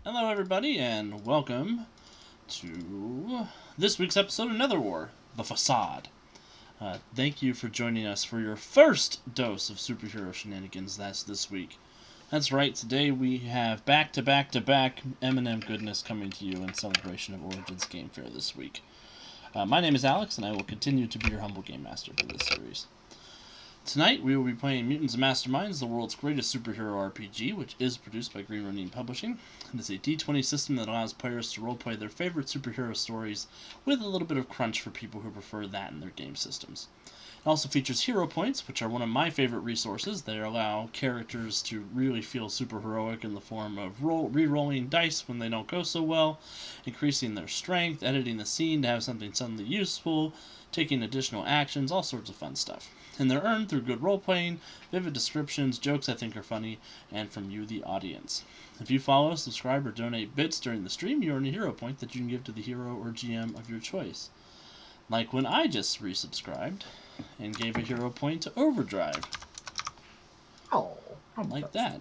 Hello, everybody, and welcome to this week's episode of Netherwar, The Facade. Thank you for joining us for your first dose of superhero shenanigans this week. That's right, today we have back-to-back-to-back M&M goodness coming to you in celebration of Origins Game Fair this week. My name is Alex, and I will continue to be your humble game master for this series. Tonight, we will be playing Mutants and Masterminds, the world's greatest superhero RPG, which is produced by Green Ronin Publishing. It is a D20 system that allows players to roleplay their favorite superhero stories with a little bit of crunch for people who prefer that in their game systems. It also features hero points, which are one of my favorite resources. They allow characters to really feel super heroic in the form of re-rolling dice when they don't go so well, increasing their strength, editing the scene to have something suddenly useful, taking additional actions, all sorts of fun stuff. And they're earned through good role-playing, vivid descriptions, jokes I think are funny, and from you, the audience. If you follow, subscribe, or donate bits during the stream, you earn a hero point that you can give to the hero or GM of your choice. Like when I just resubscribed and gave a hero point to Overdrive. Oh, like that.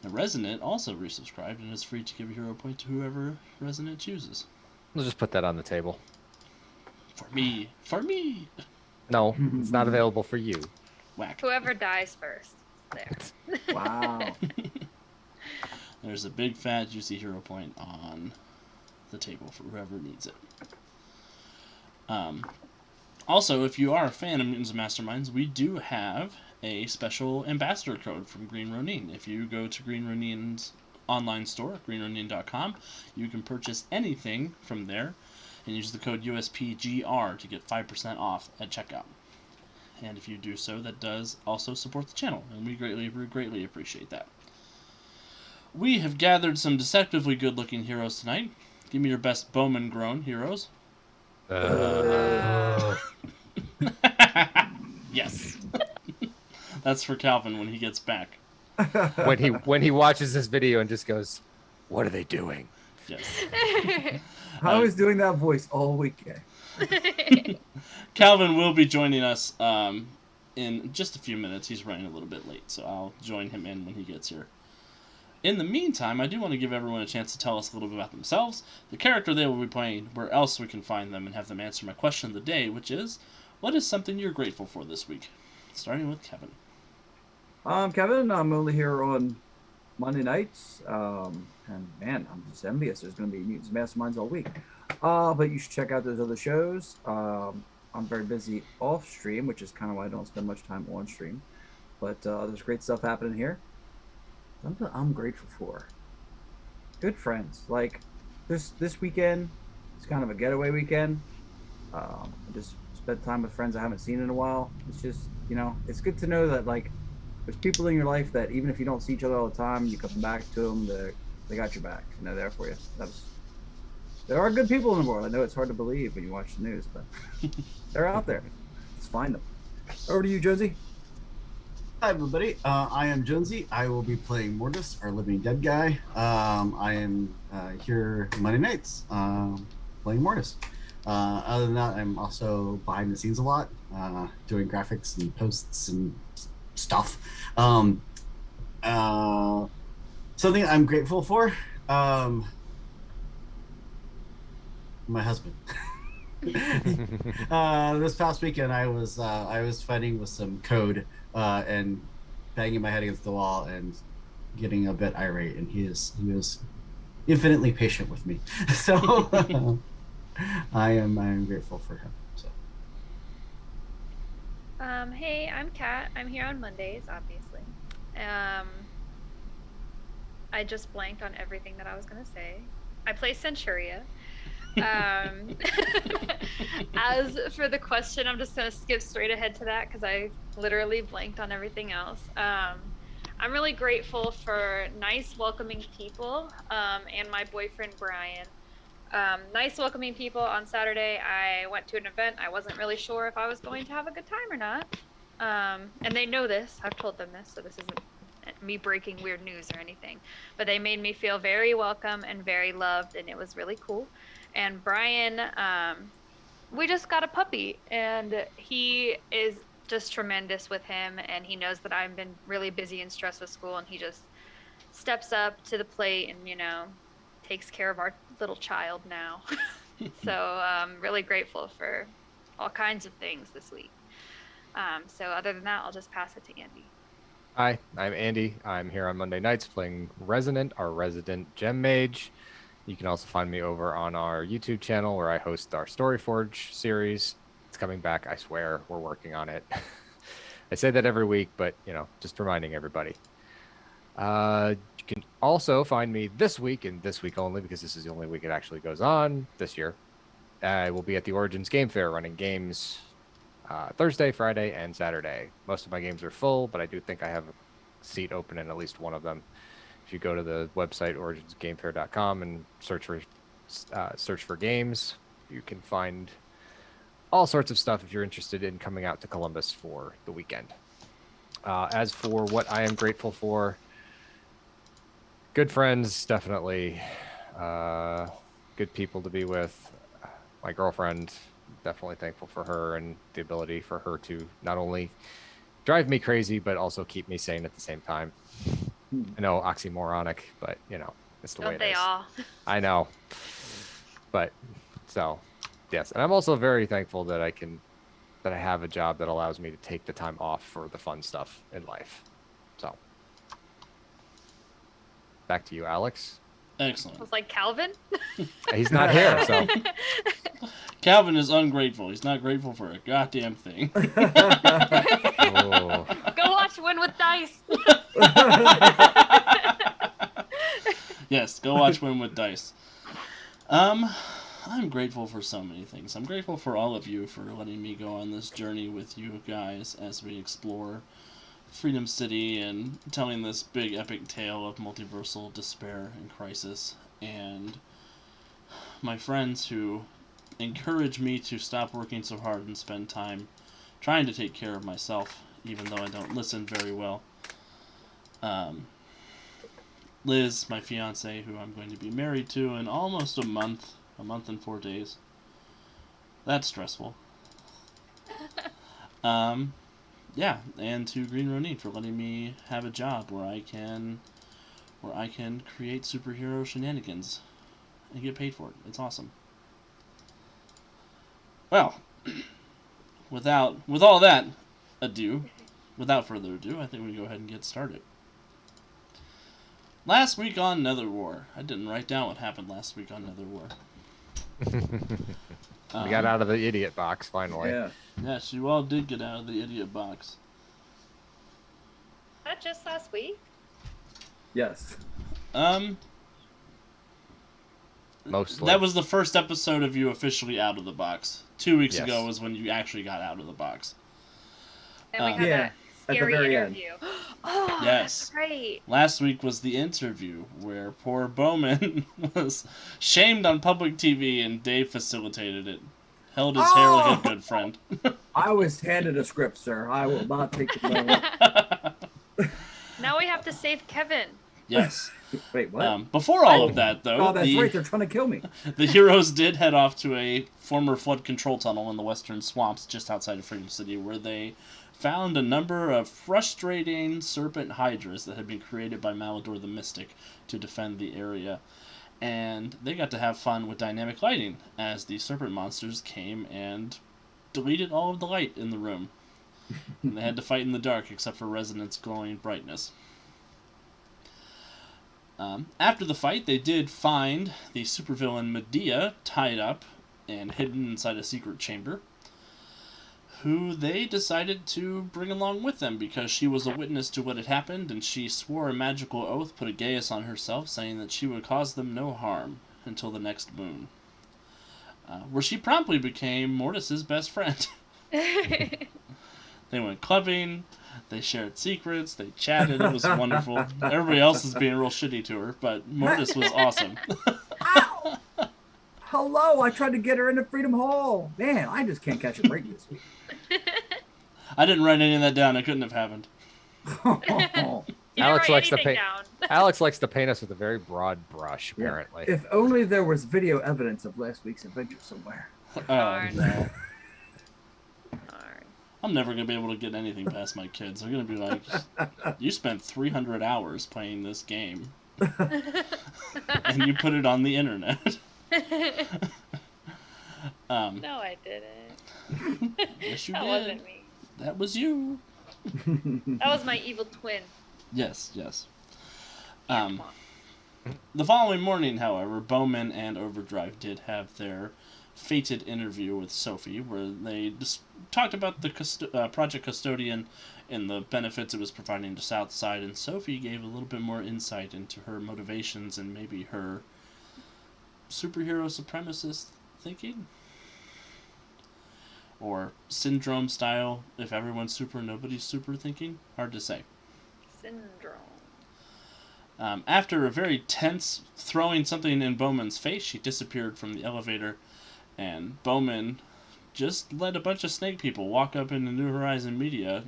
A Resonant also resubscribed and is free to give a hero point to whoever Resonant chooses. We'll just put that on the table. For me. For me! No, it's not available for you. Whack. Whoever dies first. There. Wow. There's a big fat juicy hero point on the table for whoever needs it. Also, if you are a fan of Mutants and Masterminds, we do have a special ambassador code from Green Ronin. If you go to Green Ronin's online store, greenronin.com, you can purchase anything from there and use the code USPGR to get 5% off at checkout. And if you do so, that does also support the channel, and we greatly appreciate that. We have gathered some deceptively good-looking heroes tonight. Give me your best Bowman grown heroes. Yes. That's for Calvin when he gets back. when he watches this video and just goes, "What are they doing?" Yes. I was doing that voice all weekend. Calvin will be joining us in just a few minutes. He's running a little bit late, so I'll join him in when he gets here. In the meantime, I do want to give everyone a chance to tell us a little bit about themselves, the character they will be playing, where else we can find them, and have them answer my question of the day, which is, what is something you're grateful for this week? Starting with Kevin. Kevin, I'm only here on Monday nights. And man, I'm just envious. There's going to be Mutants and Masterminds all week. But you should check out those other shows. I'm very busy off stream, which is kind of why I don't spend much time on stream. But there's great stuff happening here. Something I'm grateful for. Good friends. Like this weekend, it's kind of a getaway weekend. I just spent time with friends I haven't seen in a while. It's just, it's good to know that like there's people in your life that even if you don't see each other all the time, you come back to them, they got your back and they're there for you. There are good people in the world. I know it's hard to believe when you watch the news, but they're out there. Let's find them. Over to you, Jonesy. Hi everybody, I am Jonesy. I will be playing Mortis, our living dead guy. I am here Monday nights playing Mortis. Other than that, I'm also behind the scenes a lot, doing graphics and posts and stuff. Something I'm grateful for, my husband. This past weekend, I was fighting with some code and banging my head against the wall and getting a bit irate, and he was infinitely patient with me. So I am grateful for him. So. Hey, I'm Kat. I'm here on Mondays, obviously. I just blanked on everything that I was gonna say. I play Centuria. As for the question, I'm just gonna skip straight ahead to that because I literally blanked on everything else. I'm really grateful for nice, welcoming people, and my boyfriend Brian. Nice, welcoming people. On Saturday, I went to an event. I wasn't really sure if I was going to have a good time or not, and they know this. I've told them this, so this isn't me breaking weird news or anything. But they made me feel very welcome and very loved, and it was really cool. And Brian, we just got a puppy, and he is just tremendous with him, and he knows that I've been really busy and stressed with school, and he just steps up to the plate and, takes care of our little child now. So I'm really grateful for all kinds of things this week. So other than that, I'll just pass it to Andy. Hi, I'm Andy. I'm here on Monday nights playing Resonant, our resident gem mage. You can also find me over on our YouTube channel where I host our Storyforge series. It's coming back, I swear. We're working on it. I say that every week, but just reminding everybody. You can also find me this week and this week only, because this is the only week it actually goes on this year. I will be at the Origins Game Fair running games Thursday, Friday, and Saturday. Most of my games are full, but I do think I have a seat open in at least one of them. If you go to the website originsgamefair.com and search for games, you can find all sorts of stuff if you're interested in coming out to Columbus for the weekend. As for what I am grateful for, good friends, definitely. Good people to be with. My girlfriend, definitely thankful for her and the ability for her to not only drive me crazy, but also keep me sane at the same time. I know, oxymoronic, but it's the way it is. Don't they all? I know. But so, yes. And I'm also very thankful that I have a job that allows me to take the time off for the fun stuff in life. So, back to you, Alex. Excellent. I was like, Calvin? He's not here, so. Calvin is ungrateful. He's not grateful for a goddamn thing. Oh. Go watch Win with Dice. Yes, go watch Win with Dice. I'm grateful for so many things. I'm grateful for all of you for letting me go on this journey with you guys as we explore Freedom City and telling this big epic tale of multiversal despair and crisis. And my friends who encourage me to stop working so hard and spend time trying to take care of myself, even though I don't listen very well. Liz, my fiance, who I'm going to be married to in almost a month and 4 days. That's stressful. Yeah, and to Green Ronin for letting me have a job where I can create superhero shenanigans and get paid for it. It's awesome. Well, without further ado, I think we go ahead and get started. Last week on Netherwar. I didn't write down what happened last week on Netherwar. We got out of the idiot box finally. Yeah. Yes, you all did get out of the idiot box. That just last week? Yes. Mostly. That was the first episode of you officially out of the box. 2 weeks Yes. ago was when you actually got out of the box. And we had Yeah, that at the scary very end. interview. Oh, Yes. that's right. Last week was the interview where poor Bowman was shamed on public TV and Dave facilitated it. Held his hair like a good friend. I was handed a script, sir. I will not take the no. Now we have to save Kevin. Yes. Wait, what? Before all of that, though, Oh, that's right. They're trying to kill me. the heroes did head off to a former flood control tunnel in the western swamps just outside of Freedom City, where they found a number of frustrating serpent hydras that had been created by Malador the Mystic to defend the area. And they got to have fun with dynamic lighting as the serpent monsters came and deleted all of the light in the room. And they had to fight in the dark except for Resonant's glowing brightness. After the fight, they did find the supervillain Medea tied up and hidden inside a secret chamber, who they decided to bring along with them because she was a witness to what had happened, and she swore a magical oath put a geas on herself, saying that she would cause them no harm until the next moon, where she promptly became Mortis's best friend. They went clubbing, they shared secrets, they chatted, it was wonderful. Everybody else is being real shitty to her, but Mortis was awesome. Ow! Hello, I tried to get her into Freedom Hall. Man, I just can't catch a break this week. I didn't write any of that down, it couldn't have happened. Oh, You didn't Alex write likes to anything paint. down. Alex likes to paint us with a very broad brush, apparently. if only there was video evidence of last week's adventure somewhere. Oh, Darn. no. Darn. I'm never gonna be able to get anything past my kids. They're gonna be like, "You spent 300 hours playing this game, and you put it on the internet." No, I didn't. Yes, you That did. wasn't me. That was you. That was my evil twin. Yes, yes. Antoine. The following morning, however, Bowman and Overdrive did have their fated interview with Sophie, where they talked about the Project Custodian and the benefits it was providing to Southside, and Sophie gave a little bit more insight into her motivations and maybe her superhero supremacist thinking? Or syndrome style, if everyone's super, nobody's super thinking? Hard to say. Syndrome. After a very tense throwing something in Bowman's face, she disappeared from the elevator, and Bowman just let a bunch of snake people walk up into New Horizon Media,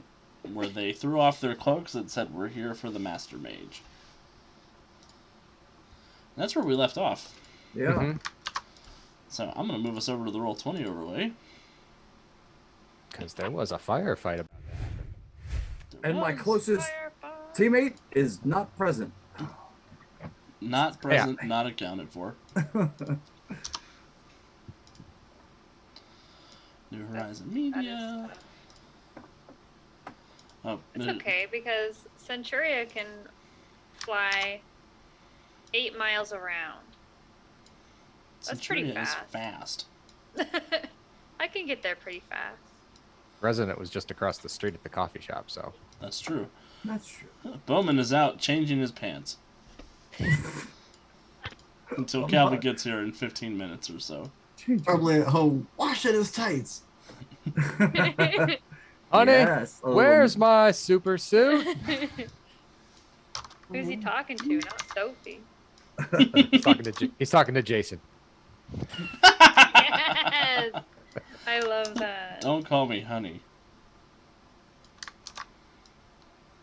where they threw off their cloaks and said, "We're here for the Mastermage." That's where we left off. Yeah. Mm-hmm. So I'm going to move us over to the Roll20 overlay. Because there was a firefight about that. And my Was closest Fireball. teammate is not present. not present, not accounted for. New Horizon Media. Oh, It's okay because Centuria can fly 8 miles around. That's pretty Centuria is fast. fast. I can get there pretty fast. Resident was just across the street at the coffee shop, so. That's true. That's true. Bowman is out changing his pants. Until I'm Calvin not. gets here in 15 minutes or so. Probably at home washing his tights. Honey, Yes. where's my super suit? Who's he talking to? Not Sophie. He's talking to Jason. Yes! I love that. Don't call me honey.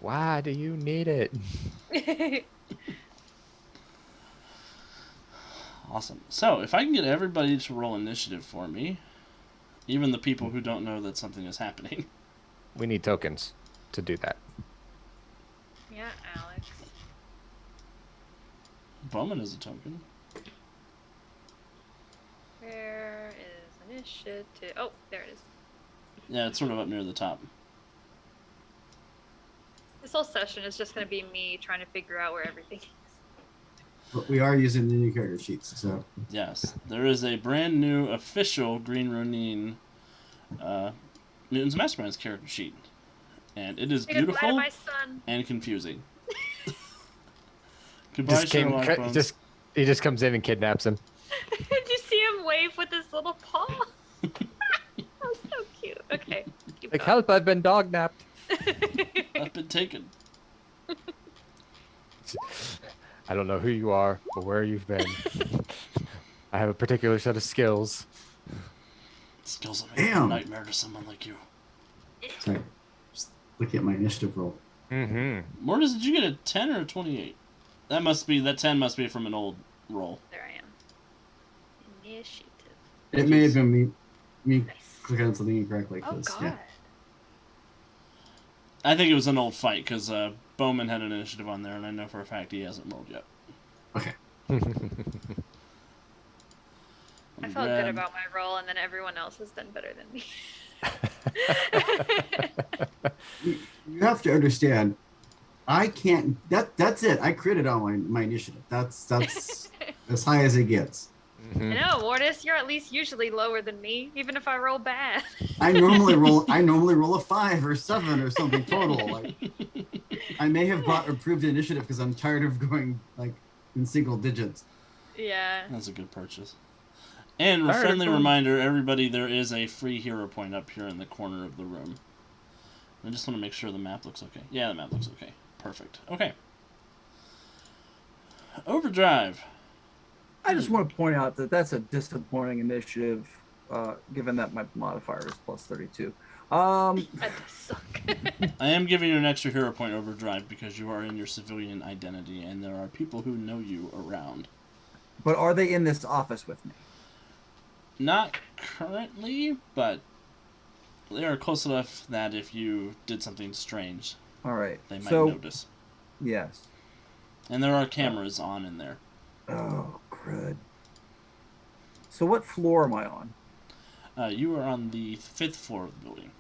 Why do you need it? Awesome. So, if I can get everybody to roll initiative for me, even the people who don't know that something is happening. We need tokens to do that. Yeah, Alex. Bowman is a token. Where is initiative? Oh, there it is. Yeah, it's sort of up near the top. This whole session is just going to be me trying to figure out where everything is. But we are using the new character sheets, so Yes, there is a brand new official Green Ronin Mutants Masterminds character sheet. And it is Say goodbye to beautiful my son. and confusing. Goodbye, Sherlock Bones. He just comes in and kidnaps him. Did you see him wave with his little paw? That was so cute. Okay. Keep Like, going. help, I've been dog napped. I've been taken. I don't know who you are or where you've been. I have a particular set of skills. Skills that make a Damn. nightmare to someone like you. sorry. Just looking at my initiative roll. Mm-hmm. Mortis, did you get a 10 or a 28? That 10 must be from an old roll. There I am. Initiative. It may have been me Nice. clicking on something incorrectly. Oh 'cause, god. yeah. I think it was an old fight, because Bowman had an initiative on there, and I know for a fact he hasn't rolled yet. Okay. I felt good about my role, and then everyone else has done better than me. You have to understand. I can't. That's it. I critted on my initiative. That's as high as it gets. I know, Mortis, you're at least usually lower than me, even if I roll bad. I normally roll a 5 or 7 or something total. Like, I may have bought approved initiative because I'm tired of going like in single digits. Yeah. That's a good purchase. And a Alright, friendly cool. reminder, everybody, there is a free hero point up here in the corner of the room. I just want to make sure the map looks okay. Yeah, the map looks okay. Perfect. Okay. Overdrive. I just want to point out that that's a disappointing initiative, given that my modifier is plus 32. That does suck. I am giving you an extra hero point Overdrive because you are in your civilian identity and there are people who know you around. But are they in this office with me? Not currently, but They are close enough that if you did something strange, All right. they might So notice. yes. And there are cameras on in there. Oh, crud. So what floor am I on? You are on the 5th floor of the building.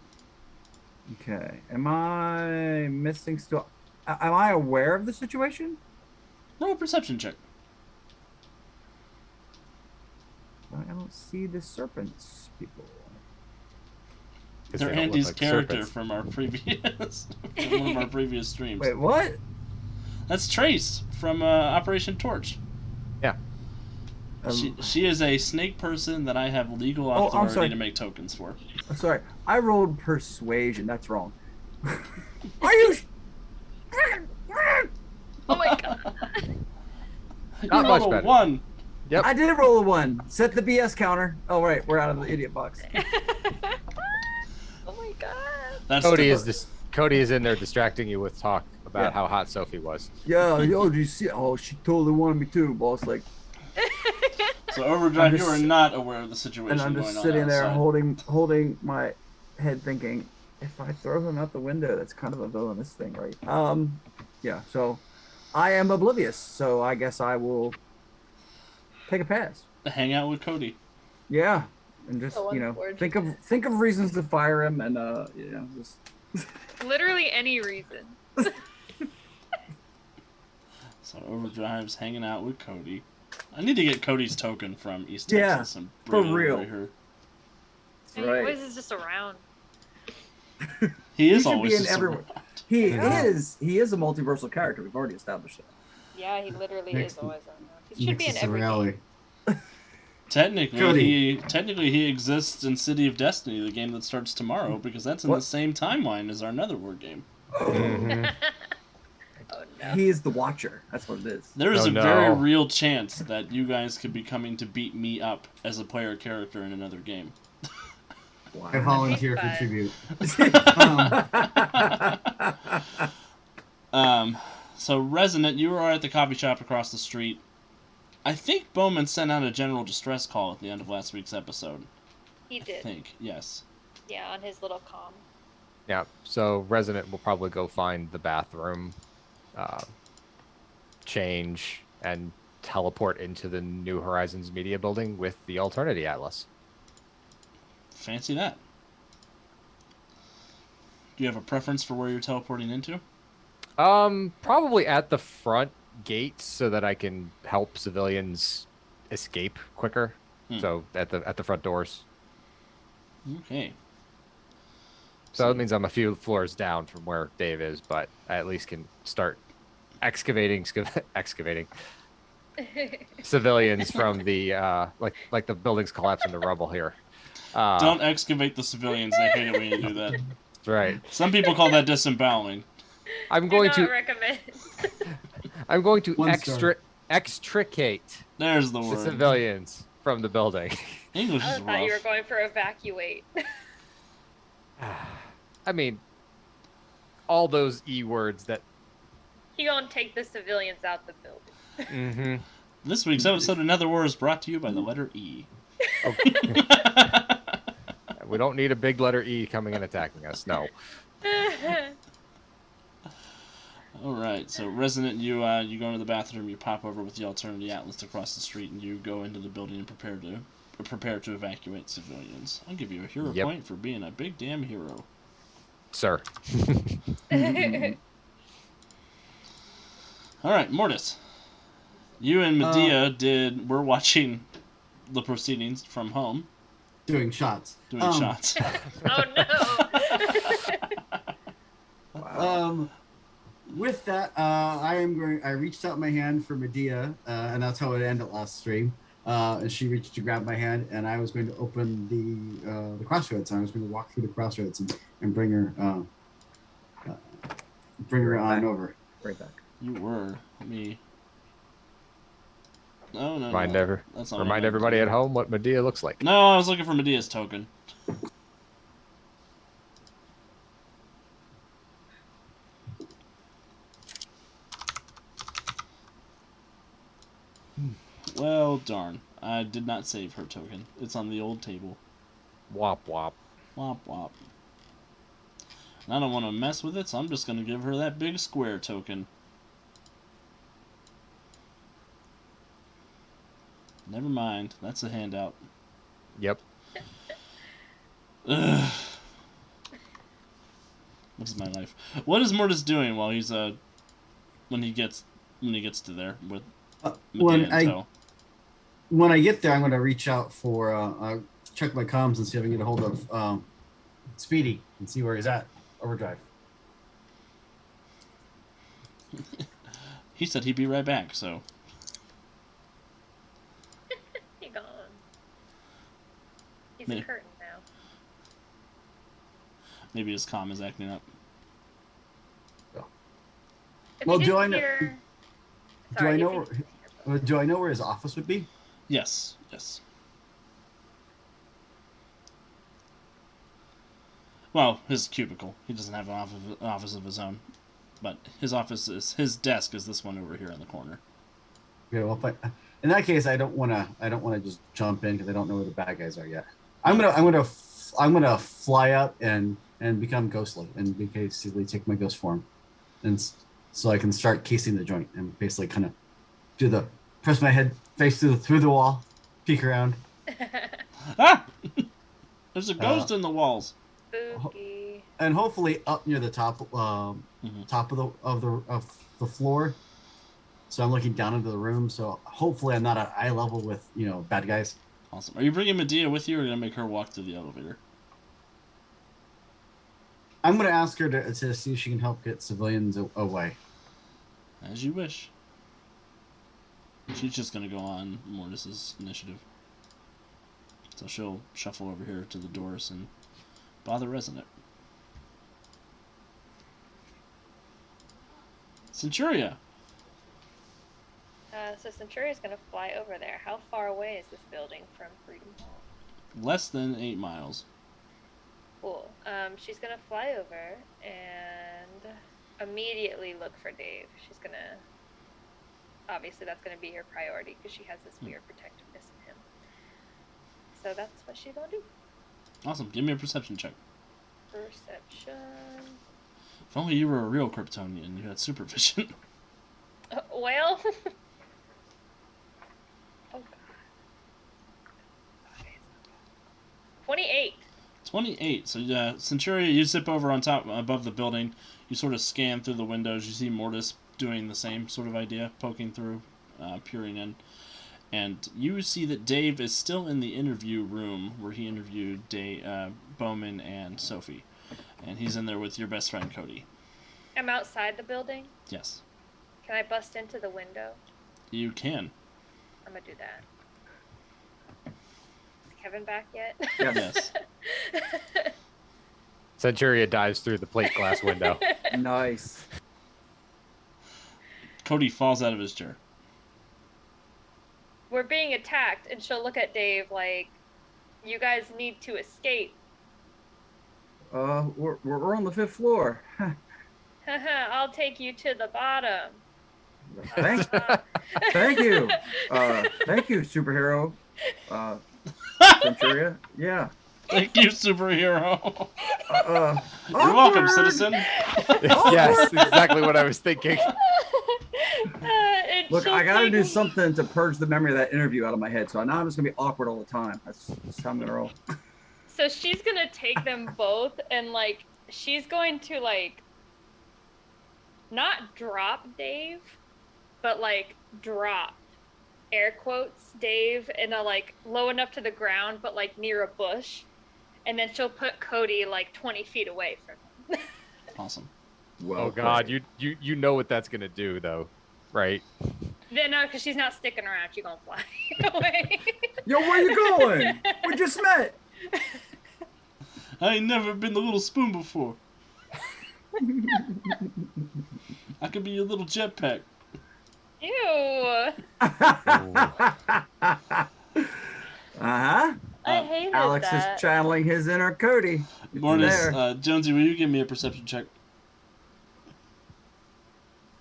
Okay. Am I missing still? Am I aware of the situation? Roll a perception check. I don't see the serpents, people. 'Cause They're they don't look Andy's like character serpents. from our previous, from one of our previous streams. Wait, what? That's Trace from Operation Torch. Yeah. She is a snake person that I have legal Oh, I'm authority sorry. to make tokens for. I'm sorry. I rolled persuasion. That's wrong. Are you? Oh my god. You Not rolled much a better. 1. Yep. I did roll a 1. Set the BS counter. Oh, right. We're out of the idiot box. Oh my god. That's Cody the- is Cody is in there distracting you with talk about Yeah. how hot Sophie was. Yeah, yo, do you see? Oh, she totally wanted me too, boss. Like, So Overdrive, I'm you are just- not aware of the situation and I'm going just on sitting there outside. holding my head, thinking, if I throw him out the window, that's kind of a villainous thing, right? Yeah. So, I am oblivious. So I guess I will take a pass. Hang out with Cody. Yeah, and just So think of reasons to fire him, and just Literally any reason. So Overdrive's hanging out with Cody. I need to get Cody's token from East Yeah, Texas and for bring it real. over here. And right. he always is just around. He is should be always in just everyone. around. He Yeah. is a multiversal character. We've already established that. Yeah, he literally Next- is always around. He should be in Nexus of every reality. game. Technically, Cody. he exists in City of Destiny, the game that starts tomorrow, because that's in What? the same timeline as our Netherwar game. Mhm. Oh no. He is the Watcher. That's what it is. There is Oh, a very no. real chance that you guys could be coming to beat me up as a player character in another game. Wow. I volunteer for Fun. tribute. So Resonant, you were at the coffee shop across the street. I think Bowman sent out a general distress call at the end of last week's episode. He I did. think, yes. Yeah, on his little comm. Yeah. So Resident will probably go find the bathroom, change, and teleport into the New Horizons Media Building with the Alternity Atlas. Fancy that. Do you have a preference for where you're teleporting into? Probably at the front gate so that I can help civilians escape quicker. Hmm. So at the front doors. Okay. So that means I'm a few floors down from where Dave is, but I at least can start excavating civilians from the like the building's collapsing to rubble here. Don't excavate the civilians. They hate it when you do that. That's right. Some people call that disemboweling. I'm Do going not to recommend. One star. extricate There's the the word. civilians from the building. English I is thought you were rough. going for evacuate. I mean, all those E words that. He gonna take the civilians out the building. Mm-hmm. This week's episode of Netherwar is brought to you by the letter E. We don't need a big letter E coming and attacking us. No. All right, so Resonant, you go into the bathroom, you pop over with the Alternity Atlas across the street, and you go into the building and prepare to evacuate civilians. I'll give you a hero Yep. point for being a big damn hero. Sir. All right, Mortis, you and Medea were watching the proceedings from home, Doing shots. doing shots. Oh no. With that, I reached out my hand for Medea, and that's how it ended last stream. And she reached to grab my hand, and I was going to open the crossroads. I was going to walk through the crossroads and bring her on over. Right back. You were. Let me. No. Remind That's not what I remind wanted everybody to at do. home what Medea looks like. No, I was looking for Medea's token. Well, darn. I did not save her token. It's on the old table. Wop wop. Womp womp. I don't want to mess with it, so I'm just going to give her that big square token. Never mind. That's a handout. Yep. Ugh. This is my life. What is Mortis doing while he's when he gets to there with Medea in tow? When I get there, I'm going to reach out for check my comms and see if I can get a hold of Speedy and see where he's at. Overdrive. He said he'd be right back, so. He gone. He's Maybe. a curtain now. Maybe his comm is acting up. If Well, you do didn't I know? hear- Do Sorry, I if know? you didn't hear- Do I know where his office would be? Yes. Yes. Well, his cubicle. He doesn't have an office of his own, but his desk is this one over here in the corner. Yeah. Well, in that case, I don't want to just jump in because I don't know where the bad guys are yet. I'm gonna fly up and become ghostly and basically take my ghost form, and so I can start casing the joint and basically kind of press my head face through the wall, peek around. Ah! There's a ghost in the walls. Spooky. And hopefully up near the top top of the floor, so I'm looking down into the room, so hopefully I'm not at eye level with bad guys. Awesome. Are you bringing Medea with you, or are you gonna make her walk through the elevator? I'm gonna ask her to see if she can help get civilians away. As you wish. She's just gonna go on Mortis's initiative, so she'll shuffle over here to the doors and bother Resident. Centuria. So Centuria's gonna fly over there. How far away is this building from Freedom Hall? Less than 8 miles. Cool. She's gonna fly over and immediately look for Dave. She's gonna... Obviously, that's gonna be her priority because she has this weird protectiveness in him. So that's what she's gonna do. Awesome. Give me a perception check. Perception. If only you were a real Kryptonian and you had supervision. Well... Oh, God. 28. 28. So, Centuria, you zip over on top, above the building. You sort of scan through the windows. You see Mortis doing the same sort of idea, poking through, peering in. And you see that Dave is still in the interview room where he interviewed Bowman and Sophie. And he's in there with your best friend, Cody. I'm outside the building. Yes. Can I bust into the window? You can. I'm gonna do that. Is Kevin back yet? Yes. Centuria dives through the plate glass window. Nice. Cody falls out of his chair. We're being attacked, and she'll look at Dave like, you guys need to escape. We're on the 5th floor. I'll take you to the bottom. Thank you. Thank you, superhero. Centuria. Yeah. Thank you, superhero. You're Awkward. welcome, citizen. Yes, exactly what I was thinking. Look, I gotta do something to purge the memory of that interview out of my head. So now I'm just gonna be awkward all the time. That's how I'm gonna roll. So she's gonna take them both, and like, she's going to like, not drop Dave, but like drop, air quotes, Dave in a like low enough to the ground, but like near a bush, and then she'll put Cody like 20 feet away from him. Awesome. Well, Oh God, you know what that's gonna do though, right? Then no, because she's not sticking around. She's gonna fly away. Yo, where you going? We just met. I ain't never been the little spoon before. I could be your little jetpack. Ew. Uh-huh. I hated Alex that. is channeling his inner Cody. It's Mortis, there. Jonesy, will you give me a perception check?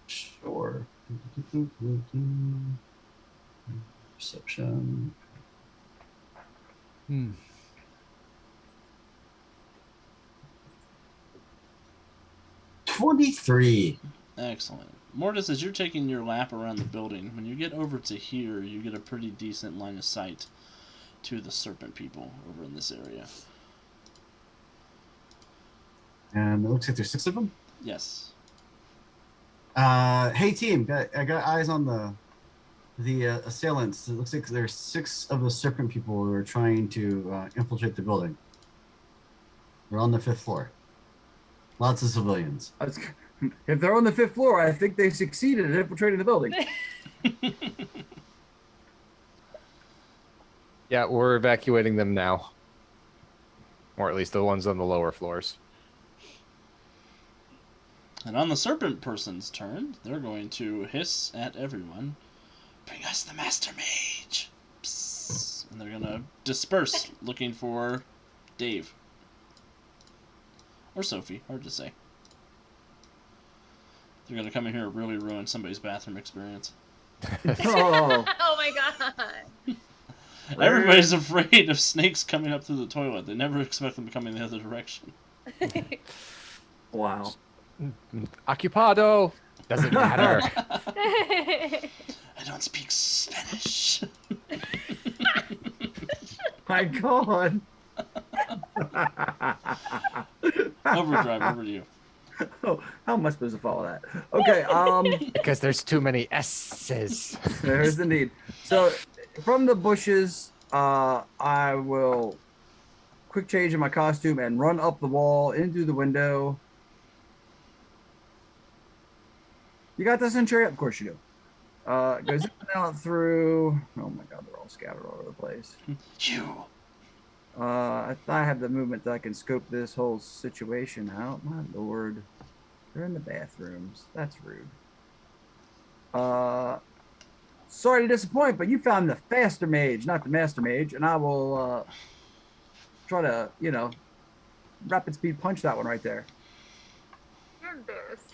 Sure. Perception. 23. Excellent. Mortis, as you're taking your lap around the building, when you get over to here, you get a pretty decent line of sight to the serpent people over in this area. And it looks like there's 6 of them. Yes. Hey team, I got eyes on the assailants. It looks like there's 6 of the serpent people who are trying to infiltrate the building. We're on the 5th floor. Lots of civilians. If they're on the 5th floor, I think they succeeded in infiltrating the building. Yeah, we're evacuating them now. Or at least the ones on the lower floors. And on the serpent person's turn, they're going to hiss at everyone. Bring us the Mastermage! Psst. And they're going to disperse, looking for Dave. Or Sophie, hard to say. They're going to come in here and really ruin somebody's bathroom experience. Oh, Oh my god. Everybody's afraid of snakes coming up through the toilet. They never expect them to come in the other direction. wow. Occupado! Doesn't matter. I don't speak Spanish. My God. Overdrive, over to you. Oh, how am I supposed to follow that? Okay, Because there's too many S's. there's the need. So, from the bushes, I will quick change in my costume and run up the wall into the window. You got this, Centuria? Of course you do. Goes in and out through. Oh my God, they're all scattered all over the place. You. I have the movement that I can scope this whole situation out. My lord. They're in the bathrooms. That's rude. Sorry to disappoint, but you found the Fastermage, not the Mastermage, and I will try to, rapid speed punch that one right there. You're embarrassed.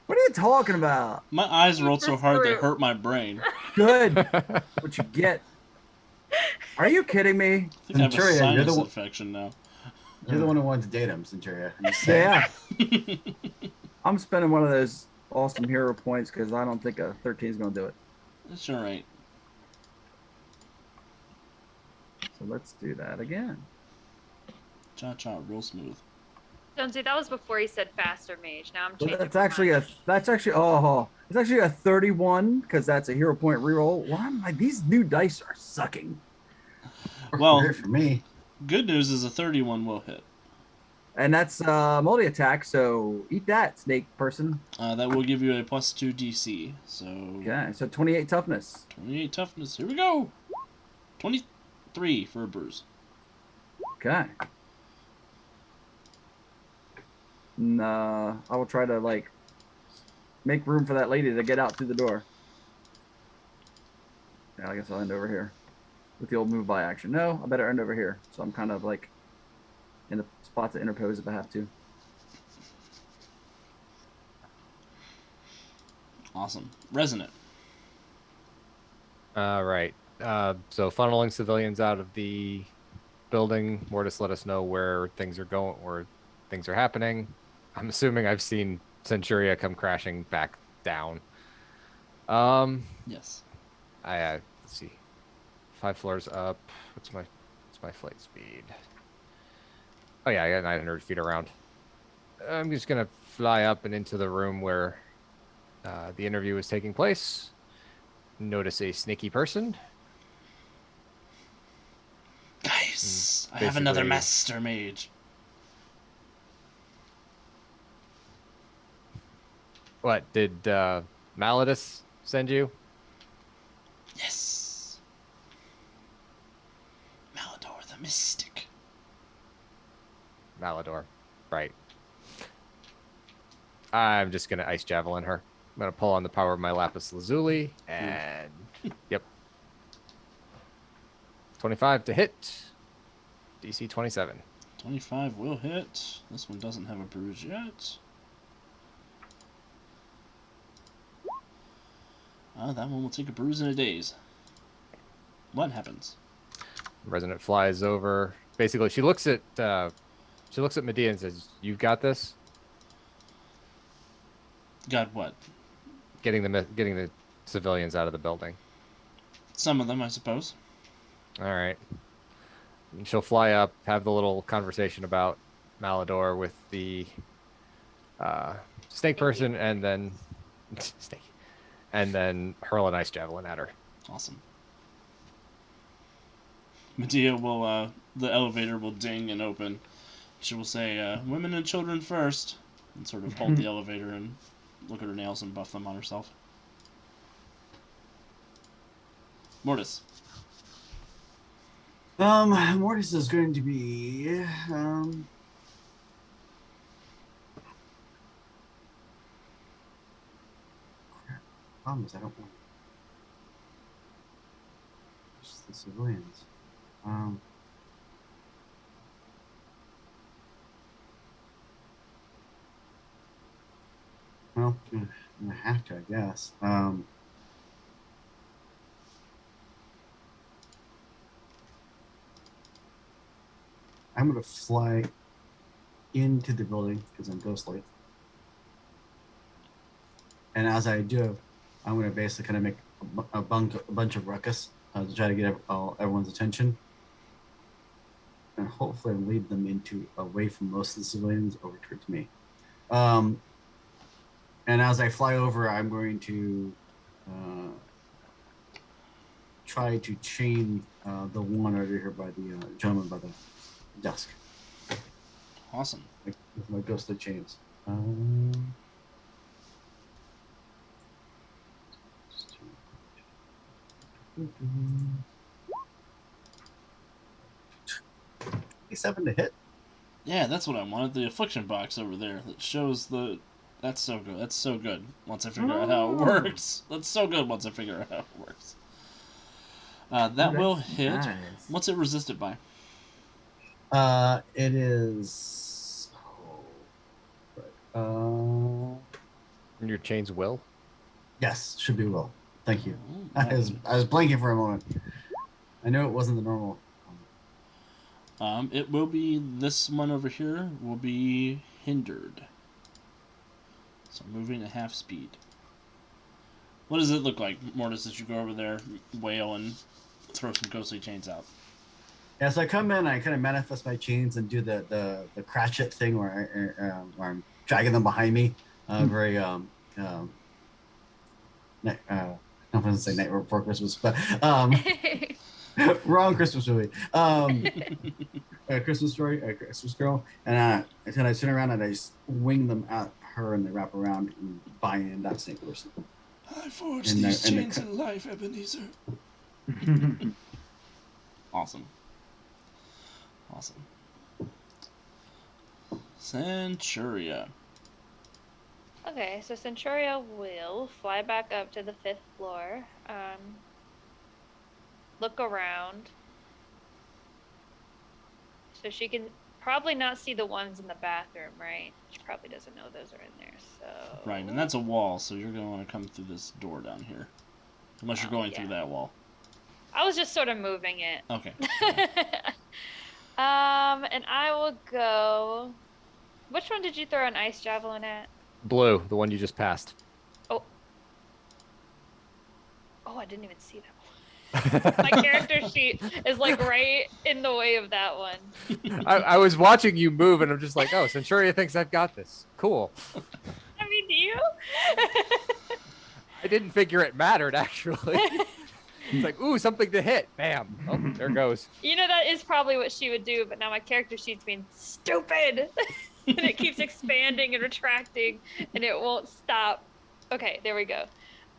What are you talking about? My eyes rolled so That's hard they true. hurt my brain. Good. What you get. Are you kidding me? I think I have a Centuria, you're sinus the one- infection now. You're the one who wanted to date him, Centuria. I'm just saying. Yeah. I'm spending one of those awesome hero points because I don't think a 13 is going to do it. That's alright. So let's do that again. Cha-cha, real smooth. Jonesy, that was before he said faster mage. Now I'm changing. That's my actually mind. it's actually a 31 because that's a hero point reroll. Why am I? These new dice are sucking. Well, Great for me. good news is a 31 will hit. And that's multi attack, so eat that, snake person. That will give you a +2 DC. So Okay, so 28 toughness. 28 toughness. Here we go. 23 for a bruise. Okay. And, I will try to make room for that lady to get out through the door. Yeah, I guess I'll end over here with the old move by action. No, I better end over here. So I'm kind of in the spot to interpose if I have to. Awesome. Resonant. All right. So funneling civilians out of the building. Mortis, let us know where things are going, where things are happening. I'm assuming I've seen Centuria come crashing back down. Yes. Let's see. 5 floors up. What's my flight speed? Oh yeah, I got 900 feet around. I'm just gonna fly up and into the room where the interview is taking place. Notice a sneaky person. Guys, I have another basically- master mage. What did Malidus send you? Yes. Malador the Mystic. Malador, right. I'm just gonna ice javelin her. I'm gonna pull on the power of my lapis lazuli and yep. 25 to hit. DC 27. 25 will hit. This one doesn't have a bruise yet. That one will take a bruise in a daze. What happens? Resonant flies over. Basically, she looks at She looks at Medea and says, "You got this." Got what? Getting the civilians out of the building. Some of them, I suppose. All right. And she'll fly up, have the little conversation about Malador with the snake person, and then snake, and then hurl an ice javelin at her. Awesome. Medea will, the elevator will ding and open. She will say, women and children first, and sort of hold the elevator and look at her nails and buff them on herself. Mortis. Mortis is going to be problem is I don't want just the civilians. Well, I'm gonna have to, I guess. I'm gonna fly into the building because I'm ghostly. And as I do, I'm gonna basically kind of make a bunch of ruckus to try to get everyone's attention, and hopefully lead them away from most of the civilians over towards me. And as I fly over, I'm going to try to chain the one over here by the gentleman by the desk. Awesome. With my ghostly chains. Seven to hit. Yeah, that's what I wanted. The affliction box over there that shows the. That's so good. That's so good. Once I figure out how it works. That's so good. Once I figure out how it works. That will hit. Nice. What's it resisted by? It is. And your chains will. Yes, should be will. Thank you. Ooh, I was blanking for a moment. I knew it wasn't the normal. It will be this one over here will be hindered. So moving at half speed. What does it look like, Mortis, as you go over there, wail, and throw some ghostly chains out? Yeah, so I come in, I kind of manifest my chains and do the Cratchit thing where I'm dragging them behind me. Very I'm going to say Nightmare Before Christmas, but wrong Christmas movie. Christmas Story, Christmas Girl, and I turn around and I just wing them at her, and they wrap around and bind that snake person. I forged these chains in life, Ebenezer. Awesome. Centuria. Okay, so Centuria will fly back up to the 5th floor, look around. So she can probably not see the ones in the bathroom, right? She probably doesn't know those are in there, so... Right, and that's a wall, so you're going to want to come through this door down here. Unless you're going through that wall. I was just sort of moving it. Okay. And I will go... Which one did you throw an ice javelin at? Blue, the one you just passed. Oh, I didn't even see that one. My character sheet is like right in the way of that one. I was watching you move, and I'm just like, oh, Centuria thinks I've got this. Cool. I mean, do you? I didn't figure it mattered, actually. It's like, ooh, something to hit. Bam. Oh, there it goes. You know, that is probably what she would do, but now my character sheet's being stupid. And it keeps expanding and retracting, and it won't stop. Okay, there we go.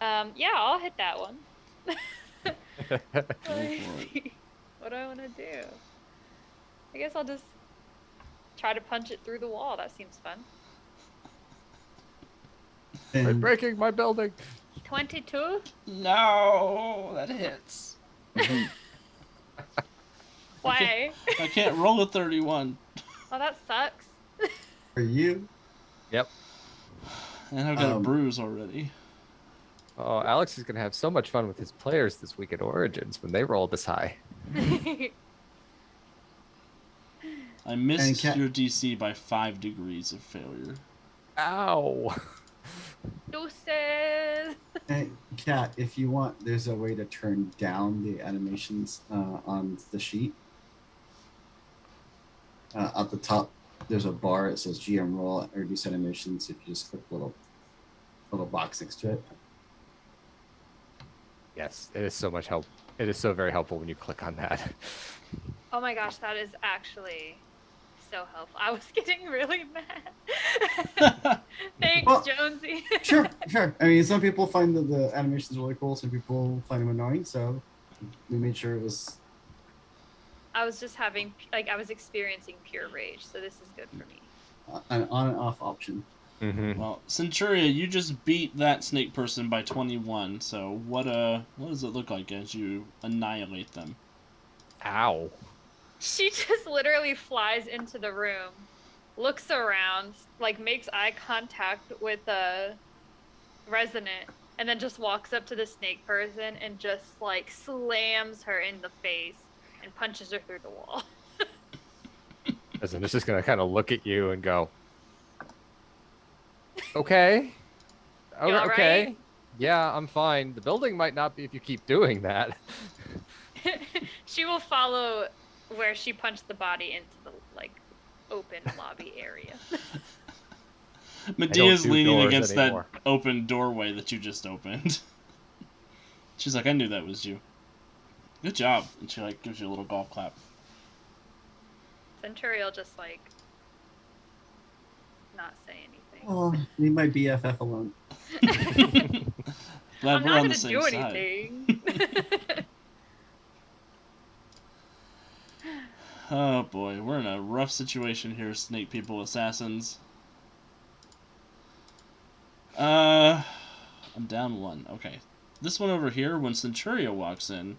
Yeah, I'll hit that one. What do I want to do? I guess I'll just try to punch it through the wall. That seems fun. They're breaking my building. 22? No, that hits. Why? I can't roll a 31. Oh, that sucks. For you? Yep. And I've got a bruise already. Oh, Alex is going to have so much fun with his players this week at Origins when they roll this high. I missed Cat- your DC by 5 degrees of failure. Ow. Deuces. And Kat, if you want, there's a way to turn down the animations on the sheet. At the top, there's a bar. It says GM roll or reduce animations. If you just click the little box next to it. Yes, it is so much help. It is so very helpful when you click on that. Oh my gosh, that is actually so helpful. I was getting really mad. Thanks, Well, Jonesy. Sure. I mean, some people find the animations really cool. Some people find them annoying. So we made sure it was. I was just having, I was experiencing pure rage, so this is good for me. An on and off option. Mm-hmm. Well, Centuria, you just beat that snake person by 21. So what does it look like as you annihilate them? Ow. She just literally flies into the room, looks around, makes eye contact with a Resonant, and then just walks up to the snake person and just slams her in the face and punches her through the wall. Listen, it's just gonna kind of look at you and go, okay. You all Okay. right? Yeah, I'm fine. The building might not be if you keep doing that. She will follow where she punched the body into the open lobby area. Medea's do leaning doors against anymore. that open doorway that you just opened. She's like, I knew that was you. Good job. And she gives you a little golf clap. Centurial just not say anything. Oh, leave my BFF alone. Glad I'm we're not on gonna the same do side. anything. Oh boy, we're in a rough situation here, snake people assassins. I'm down 1. Okay. This one over here, when Centuria walks in,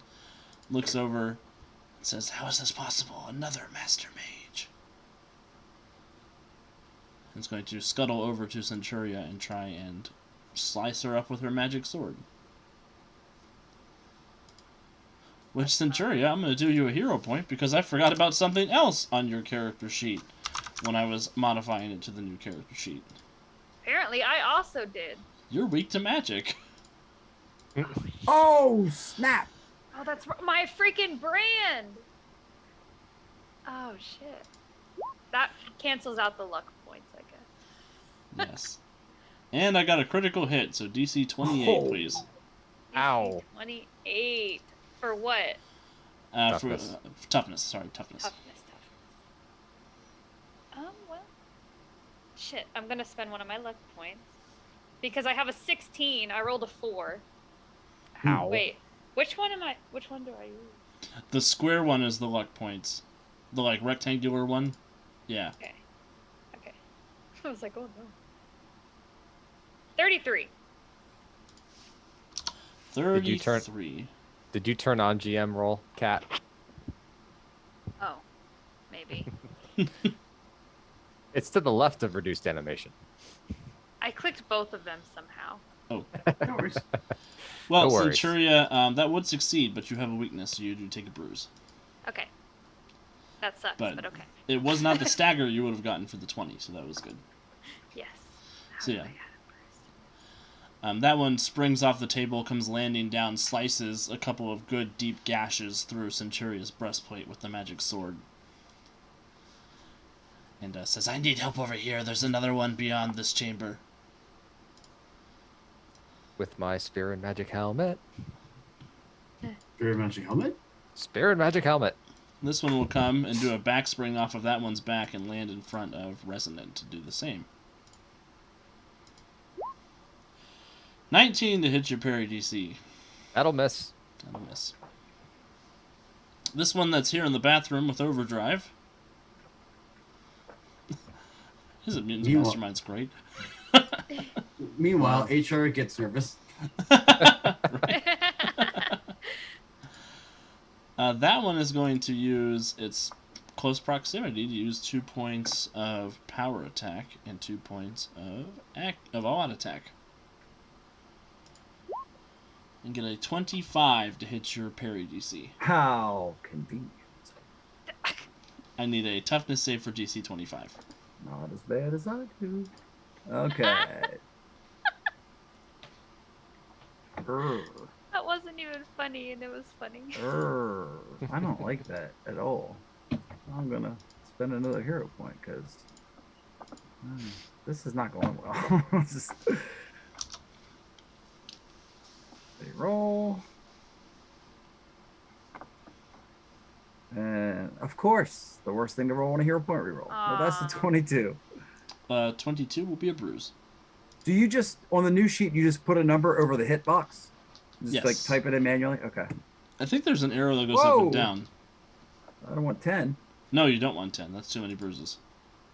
looks over and says, how is this possible? Another Mastermage. And is going to scuttle over to Centuria and try and slice her up with her magic sword. Which, Centuria, I'm going to do you a hero point because I forgot about something else on your character sheet when I was modifying it to the new character sheet. Apparently, I also did. You're weak to magic. Oh, snap. Oh, that's my freaking brand. Oh shit. That cancels out the luck points, I guess. Yes. And I got a critical hit, so DC 28, Oh. please. Ow. 28 for what? Toughness. For toughness. Sorry, toughness. Toughness. Well, shit. I'm gonna spend one of my luck points because I have a 16. I rolled a 4. Ow. Wait, which one do I use? The square one is the luck points. The rectangular one. Yeah. Okay. I was like, oh no. 33. 33. Did you turn on GM roll, Cat? Oh, maybe. It's to the left of reduced animation. I clicked both of them somehow. Oh. No worries. Well, No worries. Centuria, that would succeed, but you have a weakness, so you do take a bruise. Okay. That sucks, But- but okay. It was not the stagger you would have gotten for the 20, so that was good. Yes. So, yeah. How do I add it first? That one springs off the table, comes landing down, slices a couple of good deep gashes through Centuria's breastplate with the magic sword. And says, I need help over here. There's another one beyond this chamber. With my Spear and Magic Helmet. Spirit magic helmet. Spear and Magic Helmet. This one will come and do a back spring off of that one's back and land in front of Resonant to do the same. 19 to hit your parry DC. That'll miss. That'll miss. This one that's here in the bathroom with Overdrive. His Mutants You Mastermind's great. Meanwhile, HR gets nervous. That one is going to use its close proximity to use 2 points of power attack and 2 points of all-out attack. And get a 25 to hit your parry DC. How convenient. I need a toughness save for DC 25. Not as bad as I do. Okay. Urgh. That wasn't even funny, and it was funny. I don't like that at all. I'm gonna spend another hero point because this is not going well. Just roll. And of course, the worst thing to roll on a hero point reroll. Well, that's the 22. 22 will be a bruise. Do you just on the new sheet you just put a number over the hit box? Just Yes. like type it in manually? Okay. I think there's an arrow that goes up and Whoa. down. I don't want 10. No, you don't want 10. That's too many bruises.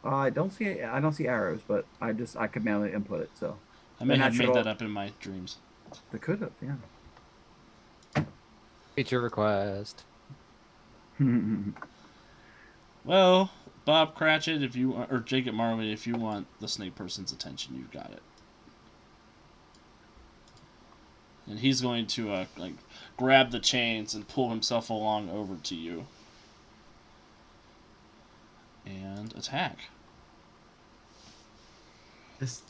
I don't see arrows, but I could manually input it, so I may And have that made should that all- up in my dreams. they could have, yeah. Feature request. Well, Bob Cratchit, if you or Jacob Marley, if you want the snake person's attention, you've got it. And he's going to like grab the chains and pull himself along over to you and attack. Just.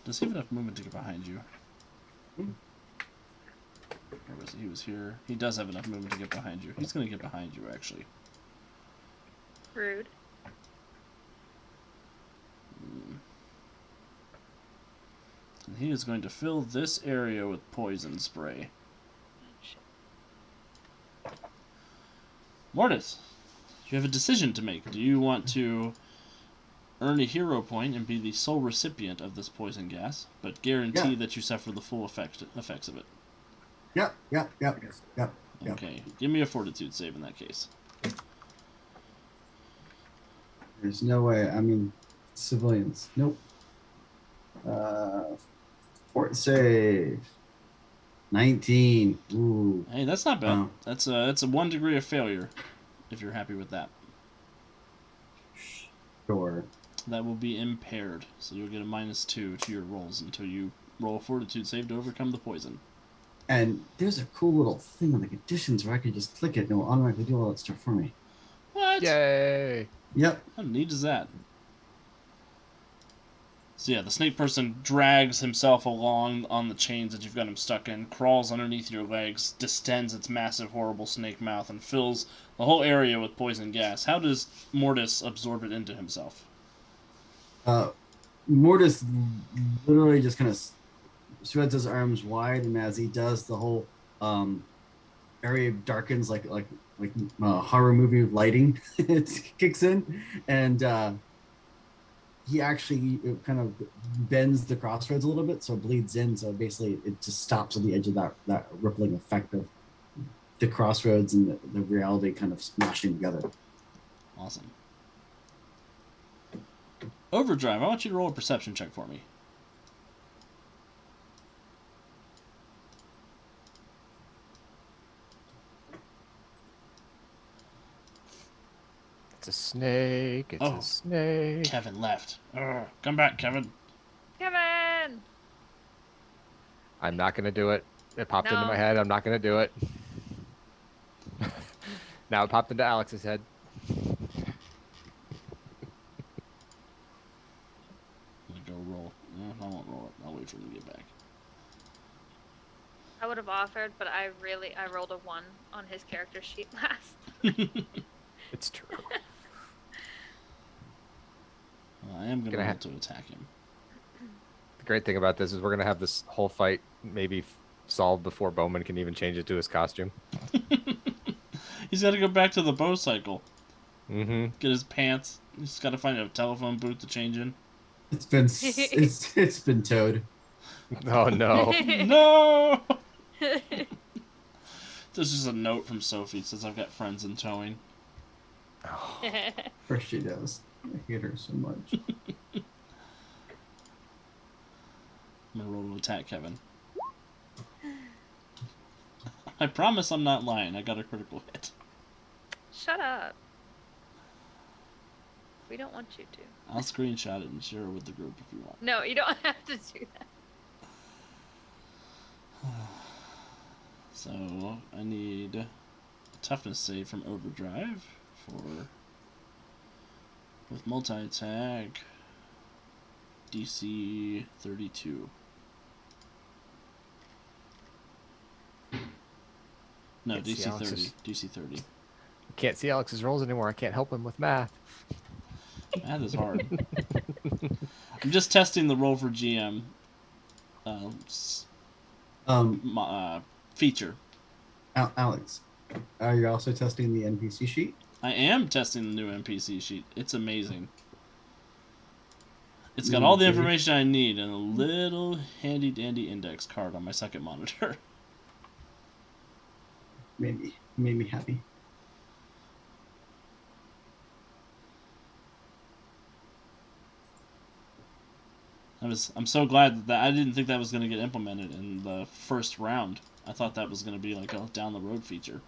Does he have enough movement to get behind you? Where was he? He was here. He does have enough movement to get behind you. He's going to get behind you, actually. Rude. And he is going to fill this area with poison spray. Mortis, you have a decision to make. Do you want to earn a hero point and be the sole recipient of this poison gas, but guarantee that you suffer the full effects of it? Yep. Yeah. Okay, give me a fortitude save in that case. There's no way. I mean, civilians. Nope. Fort save. 19. Ooh. Hey, that's not bad. Oh. That's a 1 degree of failure, if you're happy with that. Sure. That will be impaired, so you'll get a -2 to your rolls until you roll a fortitude save to overcome the poison. And there's a cool little thing on the conditions where I can just click it and it will automatically do all that stuff for me. What? Yay! Yep. How neat is that? So yeah, the snake person drags himself along on the chains that you've got him stuck in, crawls underneath your legs, distends its massive, horrible snake mouth, and fills the whole area with poison gas. How does Mortis absorb it into himself? Mortis literally just kind of spreads his arms wide, and as he does, the whole area darkens like horror movie lighting. It kicks in, and he actually kind of bends the crossroads a little bit, so it bleeds in. So basically, it just stops on the edge of that rippling effect of the crossroads and the reality kind of smashing together. Awesome. Overdrive, I want you to roll a perception check for me. It's a snake. It's Oh. a snake. Kevin left. Urgh. Come back, Kevin. Kevin! I'm not gonna do it. It popped into No. my head. I'm not gonna do it. Now it popped into Alex's head. I'm gonna go roll. No, I won't roll it. I'll wait for him to get back. I would have offered, but I rolled a 1 on his character sheet last. It's true. Well, I am gonna Gonna roll ha- to attack him. The great thing about this is we're gonna have this whole fight maybe solved before Bowman can even change it to his costume. He's got to go back to the bow cycle. Mm-hmm. Get his pants. He's got to find a telephone booth to change in. It's been towed. Oh no. No! There's just a note from Sophie. It says, I've got friends in towing. Oh, First she does. I hate her so much. I'm gonna roll to attack Kevin. I promise I'm not lying. I got a critical hit. Shut up. We don't want you to. I'll screenshot it and share it with the group if you want. No, you don't have to do that. So I need a toughness save from Overdrive with multi-attack DC 32. No, Can't see DC 30. Alex's- DC 30. I can't see Alex's rolls anymore. I can't help him with math. Math is hard. I'm just testing the roll for GM feature. Alex, are you also testing the NPC sheet? I am testing the new NPC sheet. It's amazing. It's got all the information I need and a little handy dandy index card on my second monitor. Made me happy. I'm so glad that I didn't think that was going to get implemented in the first round. I thought that was going to be like a down the road feature.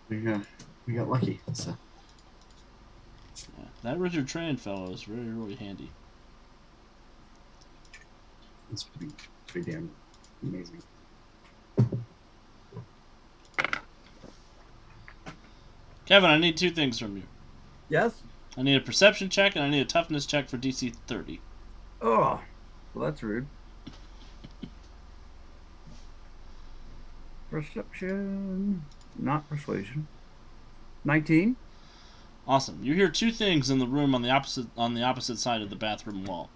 We got lucky. So. Yeah, that Richard Tran fellow is really, really handy. It's pretty damn amazing. Kevin, I need two things from you. Yes? I need a perception check and I need a toughness check for DC 30. Oh, well, that's rude. Perception, not persuasion. 19. Awesome. You hear two things in the room on the opposite side of the bathroom wall.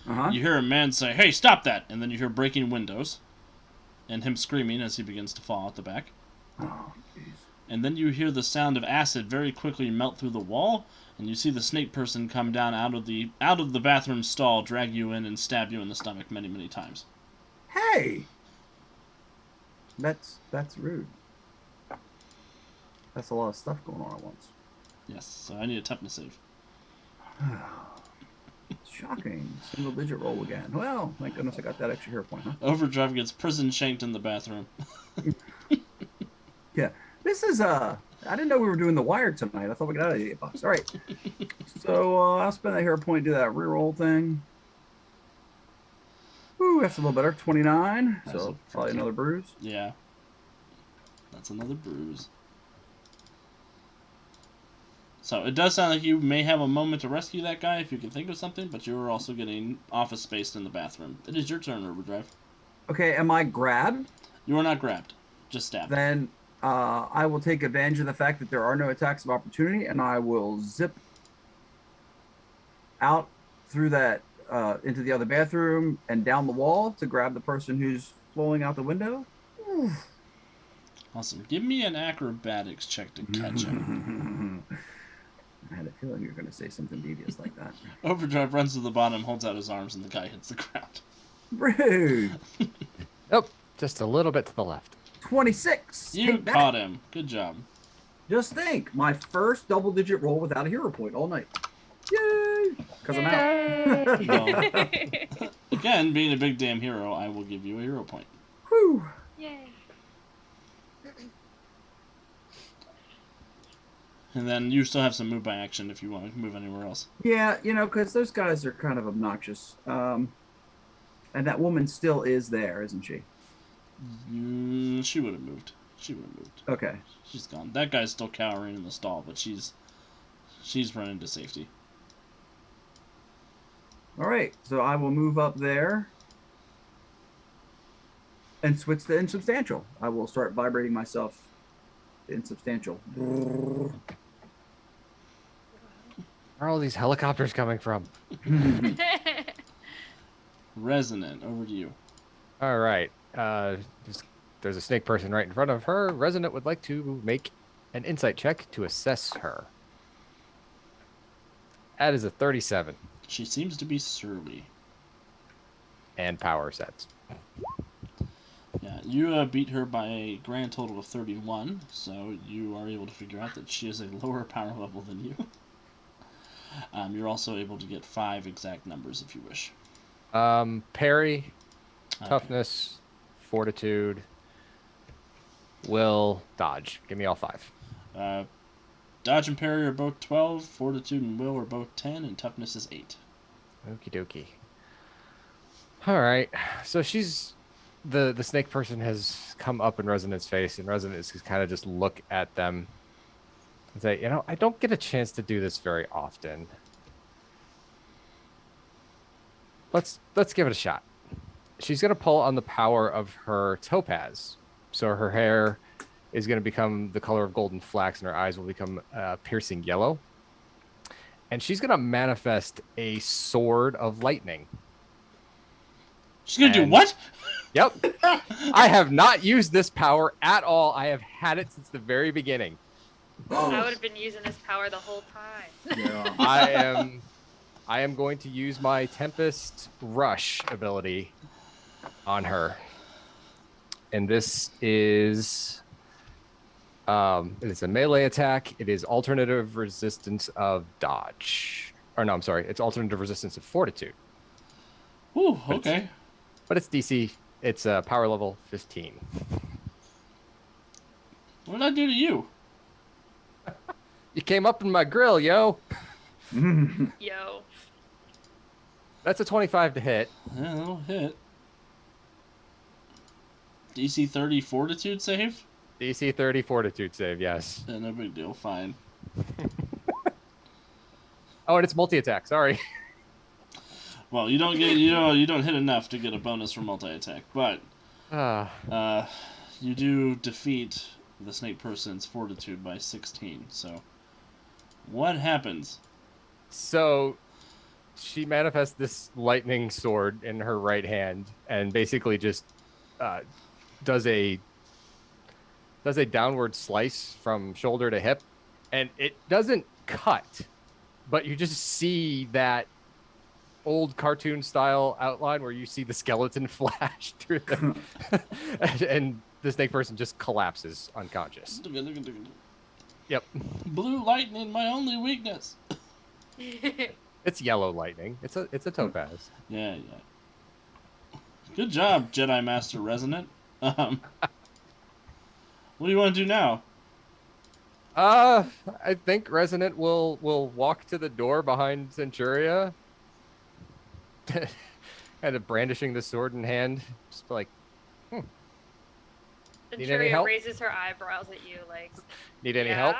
Uh-huh. You hear a man say, "Hey, stop that!" And then you hear breaking windows, and him screaming as he begins to fall out the back. Oh, jeez. And then you hear the sound of acid very quickly melt through the wall, and you see the snake person come down out of the bathroom stall, drag you in, and stab you in the stomach many, many times. Hey! That's rude. That's a lot of stuff going on at once. Yes, so I need a toughness save. Shocking. Single digit roll again. Well, thank goodness I got that extra hero point, huh? Overdrive gets prison shanked in the bathroom. Yeah. This is, I didn't know we were doing the wire tonight. I thought we got out of the box. All right. So, I'll spend that hero point to do that reroll thing. Ooh, that's a little better. 29. That's So, probably another bruise. Yeah. That's another bruise. So, it does sound like you may have a moment to rescue that guy if you can think of something, but you are also getting office space in the bathroom. It is your turn, Overdrive. Okay, am I grabbed? You are not grabbed. Just stabbed. Then I will take advantage of the fact that there are no attacks of opportunity, and I will zip out through that into the other bathroom and down the wall to grab the person who's flowing out the window. Awesome. Give me an acrobatics check to catch him. I had a feeling you were going to say something devious like that. Overdrive runs to the bottom, holds out his arms, and the guy hits the ground. Rude. Nope, just a little bit to the left. 26. You Take that. caught him. Good job. Just think, my first double-digit roll without a hero point all night. Yay! Because I'm out. Well, again, being a big damn hero, I will give you a hero point. Whew. Yay. And then you still have some move by action if you want to move anywhere else. Yeah, because those guys are kind of obnoxious. And that woman still is there, isn't she? She would have moved. Okay. She's gone. That guy's still cowering in the stall, but she's running to safety. All right, so I will move up there and switch to insubstantial. I will start vibrating myself to insubstantial. Where are all these helicopters coming from? Resonant, over to you. All right. There's a snake person right in front of her. Resonant would like to make an insight check to assess her. That is a 37. She seems to be surly. And power sets. Yeah, you beat her by a grand total of 31, so you are able to figure out that she is a lower power level than you. You're also able to get 5 exact numbers if you wish. Parry, Okay. toughness, fortitude, will, dodge. Give me all 5. Dodge and parry are both 12, fortitude and will are both 10, and toughness is 8. Okie dokie. All right. So she's the snake person has come up in Resonant's face, and Resonance is kind of just look at them and say, you know, I don't get a chance to do this very often. Let's give it a shot. She's gonna pull on the power of her topaz, so her hair is going to become the color of golden flax, and her eyes will become piercing yellow. And she's going to manifest a sword of lightning. She's gonna do what? Yep. I have not used this power at all. I have had it since the very beginning. I would have been using this power the whole time. Yeah. I am going to use my Tempest Rush ability on her. And this is it's a melee attack. It is alternative resistance of dodge. Or no, I'm sorry. It's alternative resistance of fortitude. Ooh, okay. But it's DC. It's power level 15. What did I do to you? You came up in my grill, yo. Yo. That's a 25 to hit. Yeah, that'll hit. DC 30 fortitude save? DC 30 fortitude save, yes. Yeah, no big deal. Fine. Oh, and it's multi-attack. Sorry. Well, you don't hit enough to get a bonus for multi-attack, but you do defeat the snake person's fortitude by 16. So, what happens? So she manifests this lightning sword in her right hand and basically just does a downward slice from shoulder to hip, and it doesn't cut, but you just see that old cartoon style outline where you see the skeleton flash through the and the snake person just collapses unconscious. Yep. Blue lightning, my only weakness. It's yellow lightning. It's a topaz. Yeah. Good job, Jedi Master Resonant. What do you want to do now? I think Resonant will walk to the door behind Centuria, kind of brandishing the sword in hand, just like, Need any Centuria help? raises her eyebrows at you like, need any help?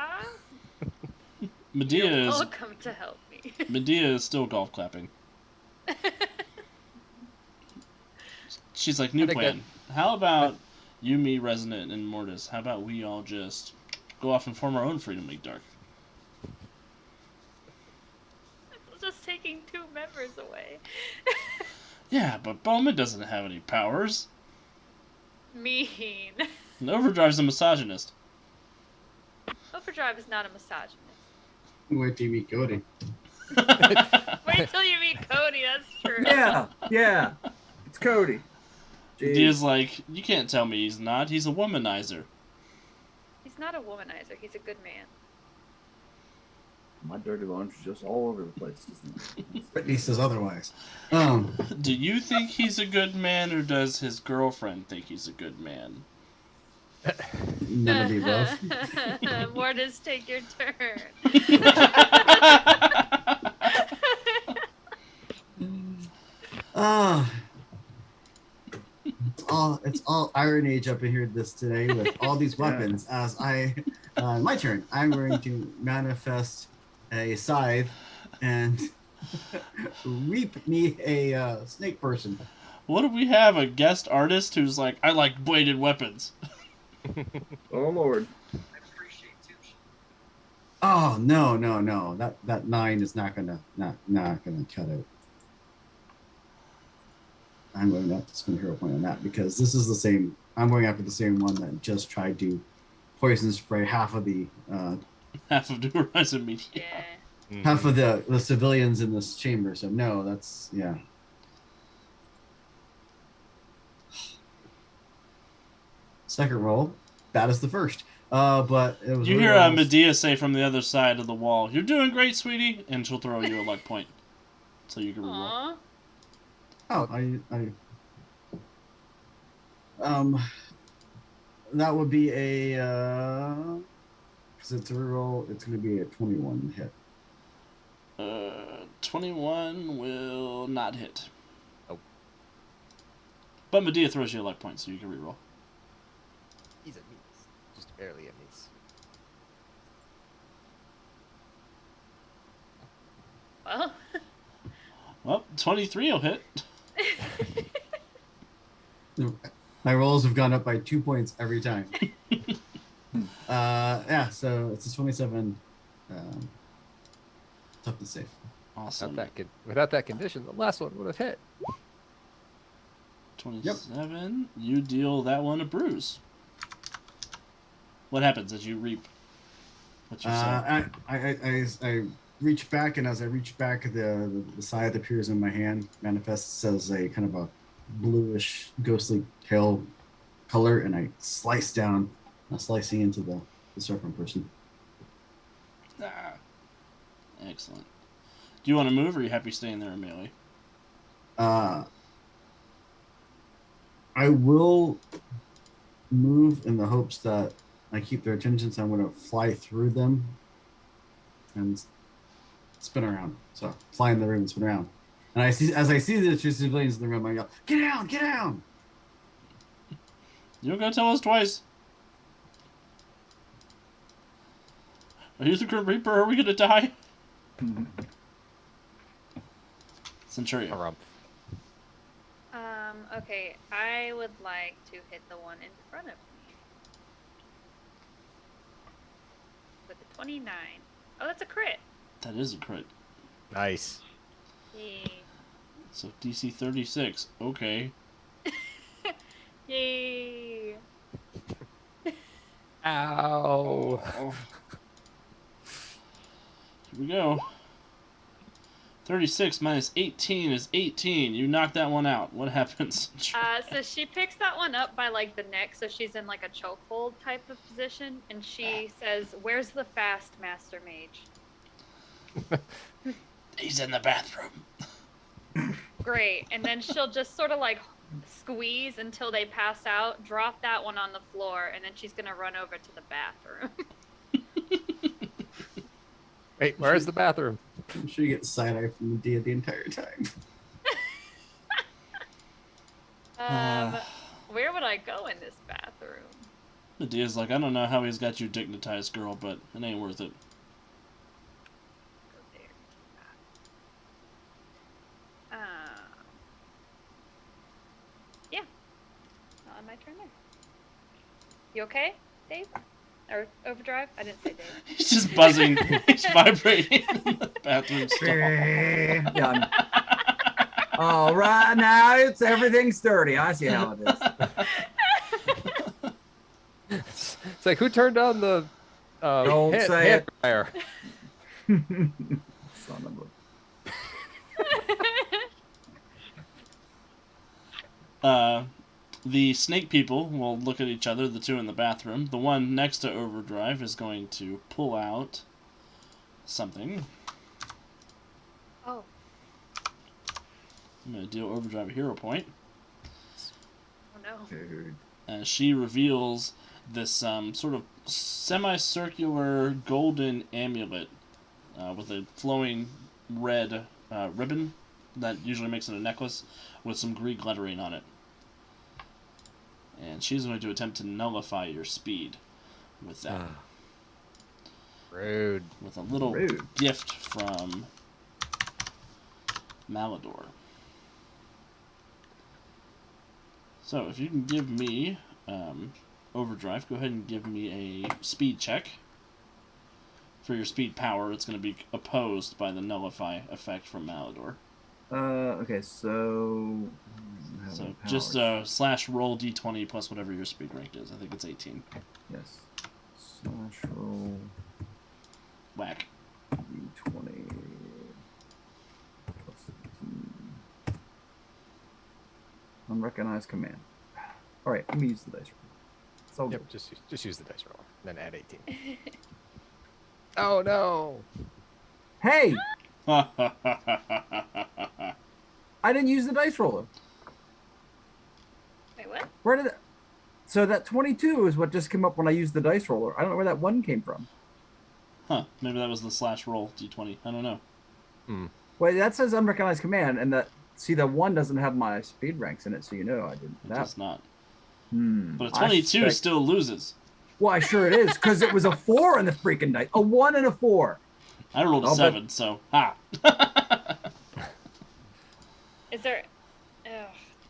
Medea You're is welcome to help me. Medea is still golf clapping. She's like, new I think plan. How about you, me, Resonant, and Mortis? How about we all just go off and form our own Freedom League Dark? It's just taking 2 members away. Yeah, but Bowman doesn't have any powers. Mean. And Overdrive's a misogynist. Overdrive is not a misogynist. Wait till you meet Cody. Wait till you meet Cody, that's true. Yeah. It's Cody. Jeez. Medea's like, you can't tell me he's not. He's a womanizer. He's not a womanizer, he's a good man. My dirty laundry's just all over the place, isn't it? Brittany says otherwise. Do you think he's a good man, or does his girlfriend think he's a good man? None of the above. Mortis, take your turn. It's all Iron Age up in here today with all these weapons. As my turn, I'm going to manifest a scythe and reap me a snake person. What do we have? A guest artist who's like, I like bladed weapons. Oh Lord. Oh no. That 9 is not gonna cut it. I'm going to spend a hero point on that because this is the same. I'm going after the same one that just tried to poison spray half of the New Horizon media. Yeah. half of the civilians in this chamber. So no, that's yeah. Second roll, bad as the first. But it was You really hear almost- Medea say from the other side of the wall, "You're doing great, sweetie," and she'll throw you a luck point, so you can reroll. Aww. Oh, that would be a because it's a reroll. It's going to be a 21 hit. 21 will not hit. Oh. But Medea throws you a luck point, so you can reroll. He's a miss. Just barely a miss. Well. Well, 23 will hit. My rolls have gone up by 2 points every time. Yeah, so it's a 27. Tough to save. Awesome. Without that condition, the last one would have hit. 27. You deal that one a bruise. What happens as you reap? What's your save? I reach back, and as I reach back, the scythe appears in my hand, manifests as a kind of a bluish, ghostly tail color, and I slice down, slicing into the serpent person. Ah. Excellent. Do you want to move, or are you happy staying there in melee? I will move in the hopes that I keep their attention, so I'm going to fly through them and spin around. So fly in the room and spin around. And as I see the two civilians in the room, I go, "Get down! Get down!" You don't gotta tell us twice. Are you the Grim Reaper? Are we gonna die? Centurion. Harumph. Okay, I would like to hit the one in front of me. With a 29. Oh, that's a crit. That is a crit. Nice. Yay. So DC 36. Okay. Yay. Ow. Oh. Here we go. 36 minus 18 is 18. You knock that one out. What happens? So she picks that one up by like the neck, so she's in like a chokehold type of position, and she says, "Where's the fast master mage?" He's in the bathroom. Great. And then she'll just sort of like squeeze until they pass out, drop that one on the floor, and then she's gonna run over to the bathroom. Wait, where's the bathroom? I'm sure you get side-eye from Medea the entire time. Where would I go in this bathroom? Medea's like, I don't know how he's got you dignitized, girl, but it ain't worth it. Go there. Yeah. Not on my turn there. You okay, Dave? Or Overdrive? I didn't say Dave. He's just buzzing. He's vibrating in the bathroom stall. Done. All right, now everything's sturdy. I see how it is. It's like, who turned on the Don't say hand it. dryer? Son of The snake people will look at each other, the two in the bathroom. The one next to Overdrive is going to pull out something. Oh. I'm going to deal Overdrive a hero point. Oh no. Dude. As she reveals this sort of semicircular golden amulet with a flowing red ribbon that usually makes it a necklace with some Greek lettering on it. And she's going to attempt to nullify your speed with that. Rude. With a little Rude. gift from Malador. So if you can give me Overdrive, go ahead and give me a speed check. For your speed power, it's going to be opposed by the nullify effect from Malador. Okay, so Just slash roll d20 plus whatever your speed rank is. I think it's 18. yes. Slash roll Whack. d20 plus 18. Unrecognized command. All right, let me use the dice roll. It's all Yep, good. just use the dice roll, then add 18. Oh no! Hey, I I didn't use the dice roller. Wait, what? Where did it? So that 22 is what just came up when I used the dice roller. I don't know where that one came from. Maybe that was the slash roll d20. I don't know. Wait, that says unrecognized command, and that see, the one doesn't have my speed ranks in it, so I didn't. It does not. But a I 22 suspect- still loses. Why, sure it is, because it was a 4 in the freaking dice. A 1 and a 4. I rolled a I'll 7, so ha. Is there? Ugh,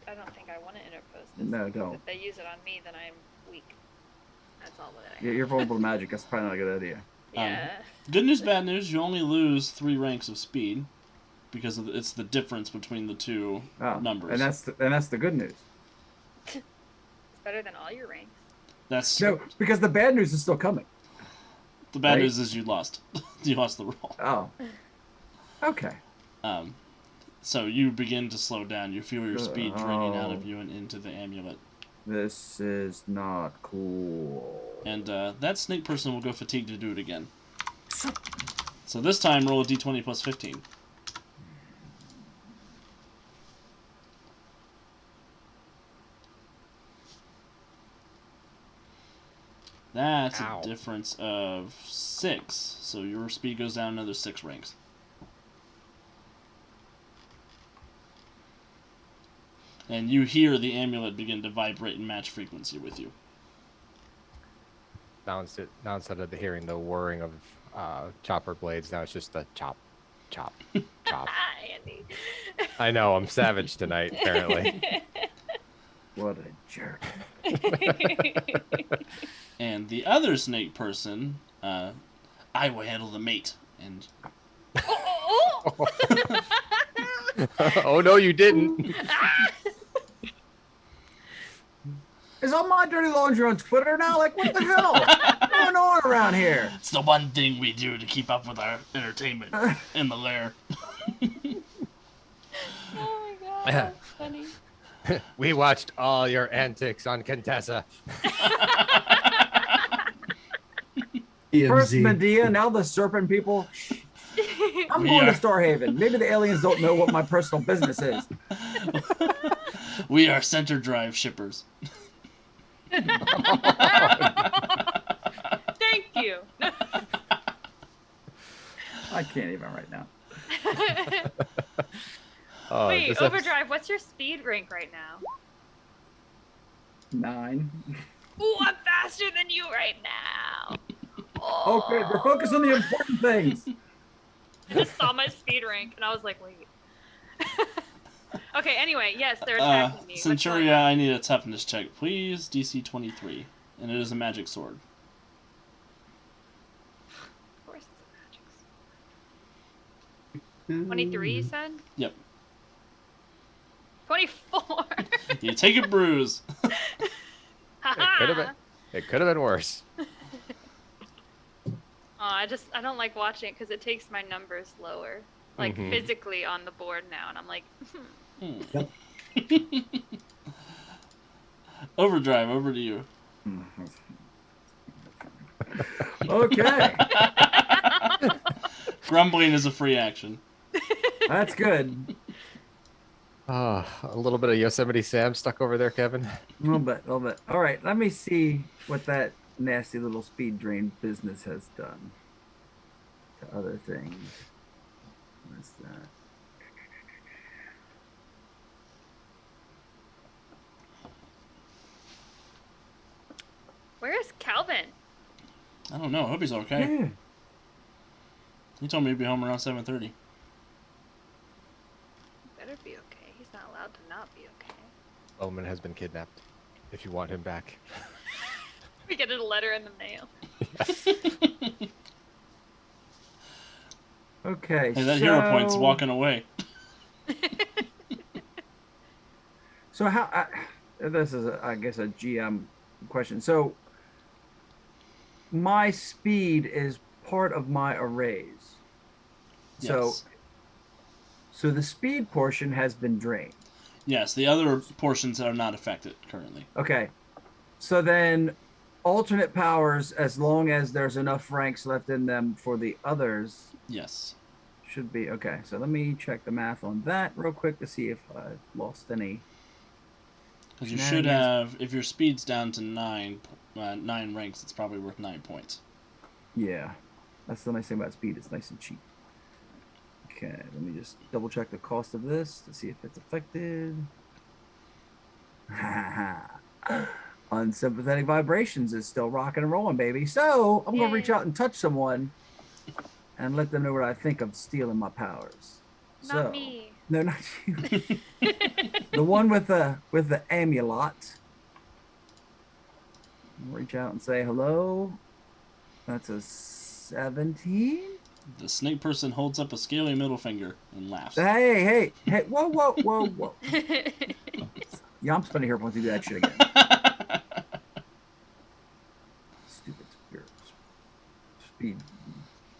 I don't think I want to interpose this. No, because don't. If they use it on me, then I'm weak. That's all that I. Yeah, you're vulnerable to magic. That's probably not a good idea. Yeah. Good news, bad news. You only lose 3 ranks of speed because it's the difference between the two numbers. And that's the good news. It's better than all your ranks. That's No, because the bad news is still coming. the bad right? news is you lost. You lost the roll. Oh. Okay. So you begin to slow down. You feel your speed draining out of Oh. you and into the amulet. This is not cool. And that snake person will go fatigued to do it again. So this time, roll a d20 plus 15. That's Ow. a difference of 6. So your speed goes down another 6 ranks. And you hear the amulet begin to vibrate and match frequency with you. Now instead of hearing the whirring of chopper blades, now it's just a chop, chop, chop. Andy. I know, I'm savage tonight, apparently. What a jerk. And the other snake person, I will handle the mate. And Oh. Oh no, you didn't. Is all my dirty laundry on Twitter now? Like, what the hell? What's going on around here? it's the one thing we do to keep up with our entertainment in the lair. Oh my god, that's funny. We watched all your antics on Contessa. First EMZ. Medea, now the serpent people. I'm We going are- to Starhaven. Maybe the aliens don't know what my personal business is. We are center drive shippers. Thank you. I can't even right now. Oh, Wait, this episode- Overdrive, what's your speed rank right now? 9. Ooh, I'm faster than you right now. Oh. Okay, we're focused on the important things. I just saw my speed rank and I was like, wait. Okay, anyway, yes, they're attacking me. What's going Centuria, on? I need a toughness check, please. DC 23. And it is a magic sword. Of course it's a magic sword. 23, you said? Yep. 24. You take a bruise. It could have been worse. I don't like watching it because it takes my numbers lower, like Mhm. physically on the board now, and I'm like, Overdrive, over to you. Okay, Grumbling is a free action. that's good. A little bit of Yosemite Sam stuck over there, Kevin. A little bit. All right, let me see what that nasty little speed drain business has done to other things. What's that? where is Calvin? I don't know. I hope he's okay. Yeah. He told me he'd be home around 7:30. Better be okay. He's not allowed to not be okay. Bowman has been kidnapped. If you want him back. We get a letter in the mail. Okay. Hey, that hero point's walking away. So how? This is, I guess, a GM question. So my speed is part of my arrays. Yes. So the speed portion has been drained. Yes, the other portions are not affected currently. Okay. So then alternate powers, as long as there's enough ranks left in them for the others, Yes. should be okay. So let me check the math on that real quick to see if I've lost any. Because you should Shenanigans. have, if your speed's down to 9 ranks, it's probably worth 9 points. Yeah. That's the nice thing about speed. It's nice and cheap. Okay, let me just double check the cost of this to see if it's affected. Unsympathetic vibrations is still rocking and rolling, baby. So I'm gonna reach Yay. out and touch someone and let them know what I think of stealing my powers. Not So, me. no, not you. The one with the amulet. Reach out and say hello. That's a 17. The snake person holds up a scaly middle finger and laughs. Hey! Whoa! Yeah, I'm spending here once you do that shit again. Stupid spirits. Speed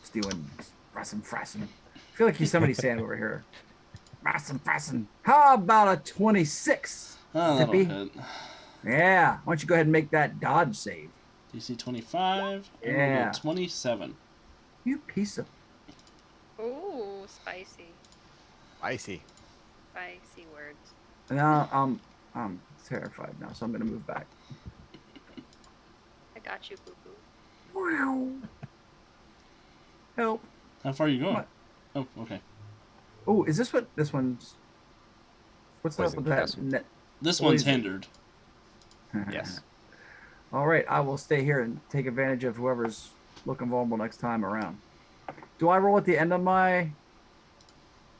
stealing, frassing. I feel like he's somebody saying over here. Frassing. How about a 26? Oh, that'll Zippy? hit. Yeah. Why don't you go ahead and make that dodge save? DC 25. I rolled Yeah. a 27. You piece of. Ooh, spicy. Icy. Spicy words. Now I'm terrified now, so I'm gonna move back. I got you, boo boo. Wow. Help. How far are you going? What? Oh, okay. Oh, is this what this one's? What's up Poison with that? capacity. Net? This What one's is it? hindered. Yes. All right, I will stay here and take advantage of whoever's looking vulnerable next time around. Do I roll at the end of my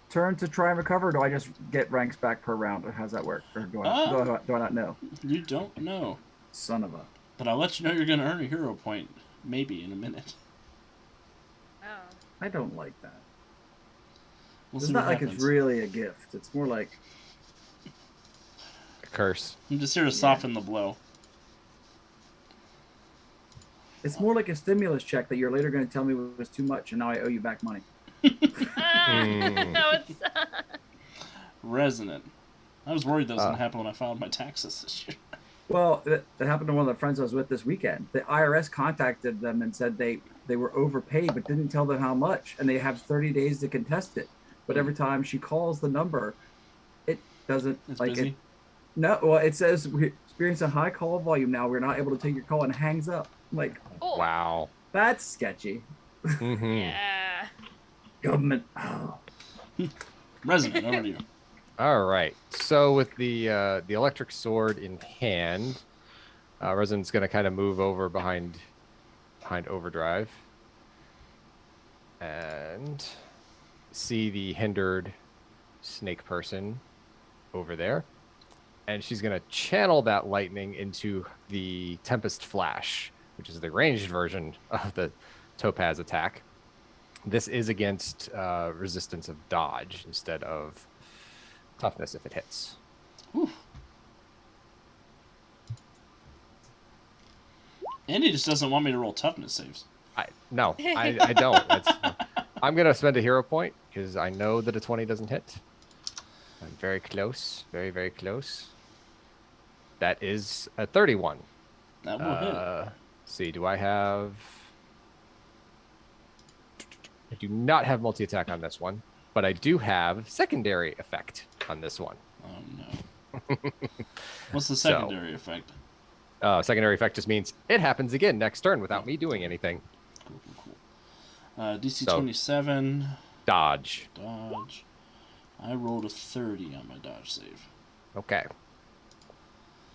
turn to try and recover, or do I just get ranks back per round? Or how's that work? Or do I not know? You don't know. Son of a. But I'll let you know you're going to earn a hero point, maybe, in a minute. Oh. I don't like that. We'll It's see not what like happens. it's really a gift. It's more like A curse. I'm just here to soften the blow. it's more like a stimulus check that you're later going to tell me was too much, and now I owe you back money. No, it's. Resonant. I was worried that was going Ah. to happen when I filed my taxes this year. Well, that happened to one of the friends I was with this weekend. The IRS contacted them and said they were overpaid, but didn't tell them how much, and they have 30 days to contest it. But every time she calls the number, it doesn't It's like busy. it. No, well, it says we experience a high call volume now. We're not able to take your call, and hangs up. I'm like, Oh. Wow. that's sketchy. Mm-hmm. Yeah. Government. Oh. Resonant, over to you. All right. So with the electric sword in hand, Resonant's going to kind of move over behind Overdrive and see the hindered snake person over there, and she's going to channel that lightning into the Tempest Flash, which is the ranged version of the Topaz attack. This is against resistance of dodge instead of toughness if it hits. Whew. Andy just doesn't want me to roll toughness saves. I don't. I'm going to spend a hero point because I know that a 20 doesn't hit. I'm very close. Very, very close. That is a 31. That will hit. Let's see, do I have... I do not have multi-attack on this one, but I do have secondary effect on this one. Oh, no. What's the So- secondary effect? Secondary effect just means it happens again next turn without me doing anything. Cool. DC So- 27. Dodge. Dodge. I rolled a 30 on my dodge save. Okay.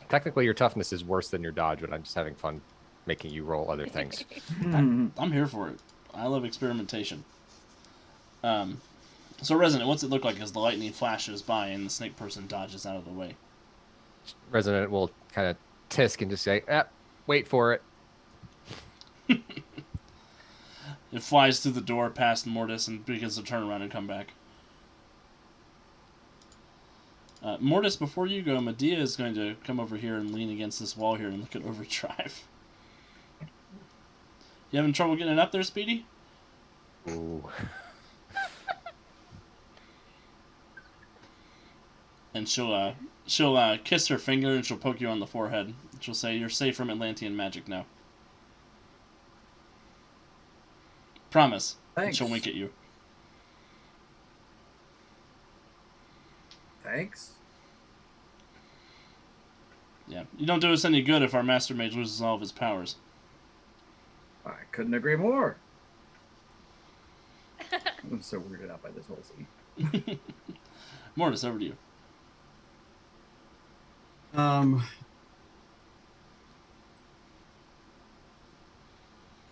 Technically, your toughness is worse than your dodge, but I'm just having fun making you roll other things. I'm here for it. I love experimentation. So Resonant, what's it look like as the lightning flashes by and the snake person dodges out of the way? Resonant will kind of tisk and just say, wait for it. It flies through the door past Mortis and begins to turn around and come back. Mortis, before you go, Medea is going to come over here and lean against this wall here and look at Overdrive. You having trouble getting up there, Speedy? Ooh. And she'll kiss her finger and she'll poke you on the forehead. She'll say, "You're safe from Atlantean magic now." Promise. And Thanks. she'll wink at you. Thanks. Yeah. You don't do us any good if our Mastermage loses all of his powers. I couldn't agree more. I'm so weirded out by this whole scene. Mortis, over to you.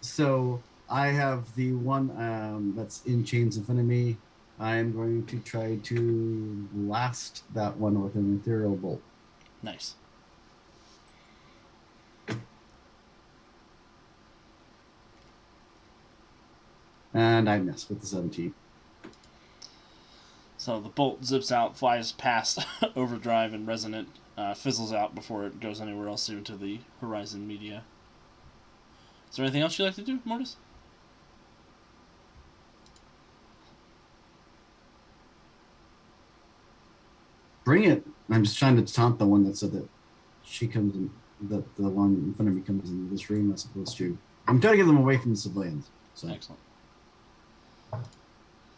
So I have the one that's in chains in front of me. I am going to try to blast that one with an ethereal bolt. Nice. And I miss with the 17. So the bolt zips out, flies past Overdrive and Resonant, fizzles out before it goes anywhere else into the Horizon media. Is there anything else you'd like to do, Mortis? Bring it. I'm just trying to taunt the one that said that she comes in, that the one in front of me comes into this room as opposed to. I'm trying to get them away from the civilians. So. Excellent.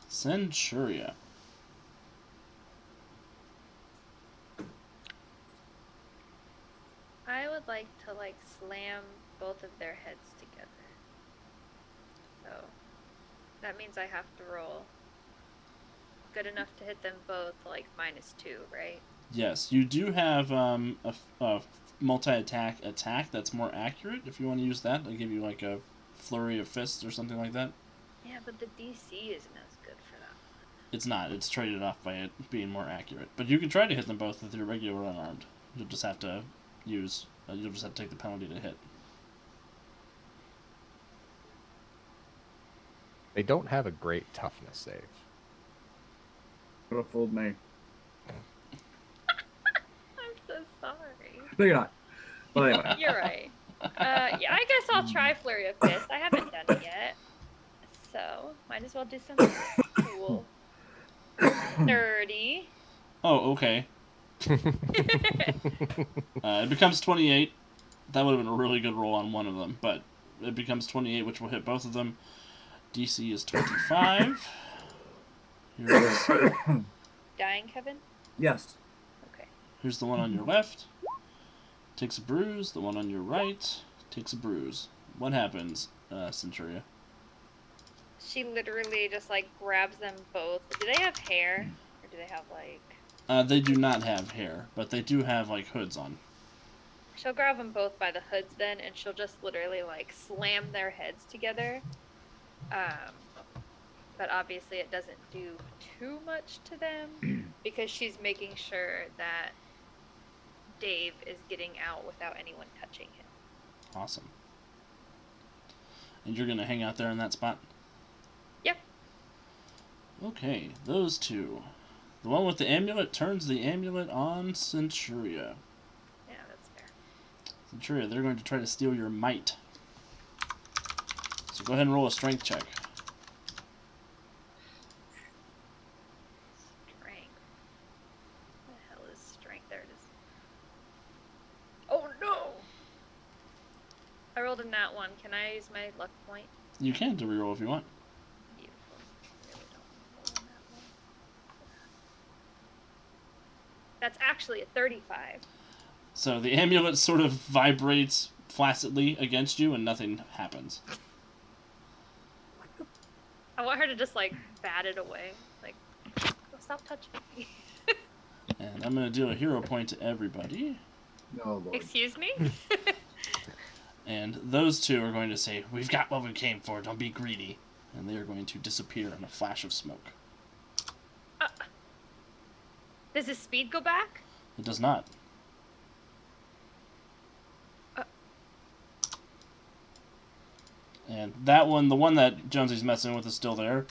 Centuria. I would like to slam both of their heads together. So that means I have to roll good enough to hit them both -2, right? Yes, you do have a multi-attack that's more accurate. If you want to use that, I'll give you a flurry of fists or something like that. Yeah, but the DC isn't as good for that. It's not. It's traded off by it being more accurate. But you can try to hit them both with your regular unarmed. You'll just have to use. You'll just have to take the penalty to hit. They don't have a great toughness save. Would have fooled me. I'm so sorry. No, you're not. But anyway. You're right. Yeah, I guess I'll try Flurry of Fist. I haven't done it yet. So, might as well do something cool. 30. Oh, okay. It becomes 28. That would have been a really good roll on one of them, but it becomes 28, which will hit both of them. DC is 25. Here it is. Dying, Kevin? Yes. Okay. Here's the one on your left. Takes a bruise. The one on your right takes a bruise. What happens, Centuria? She literally just grabs them both. Do they have hair? Or do they have They do not have hair, but they do have hoods on. She'll grab them both by the hoods then, and she'll just literally slam their heads together. But obviously it doesn't do too much to them because she's making sure that Dave is getting out without anyone touching him. Awesome. And you're going to hang out there in that spot? Yep. Okay, those two. The one with the amulet turns the amulet on Centuria. Yeah, that's fair. Centuria, they're going to try to steal your might. So go ahead and roll a strength check. Strength. What the hell is strength? There it is. Oh no! I rolled a nat 1. Can I use my luck point? You can to reroll if you want. Beautiful. I really don't want to roll a nat 1. That's actually a 35. So the amulet sort of vibrates flaccidly against you and nothing happens. I want her to just bat it away. Oh, stop touching me. And I'm going to deal a hero point to everybody. No, Lord. Excuse me? And those two are going to say, "We've got what we came for, don't be greedy." And they are going to disappear in a flash of smoke. Does his speed go back? It does not. And that one, the one that Jonesy's messing with is still there,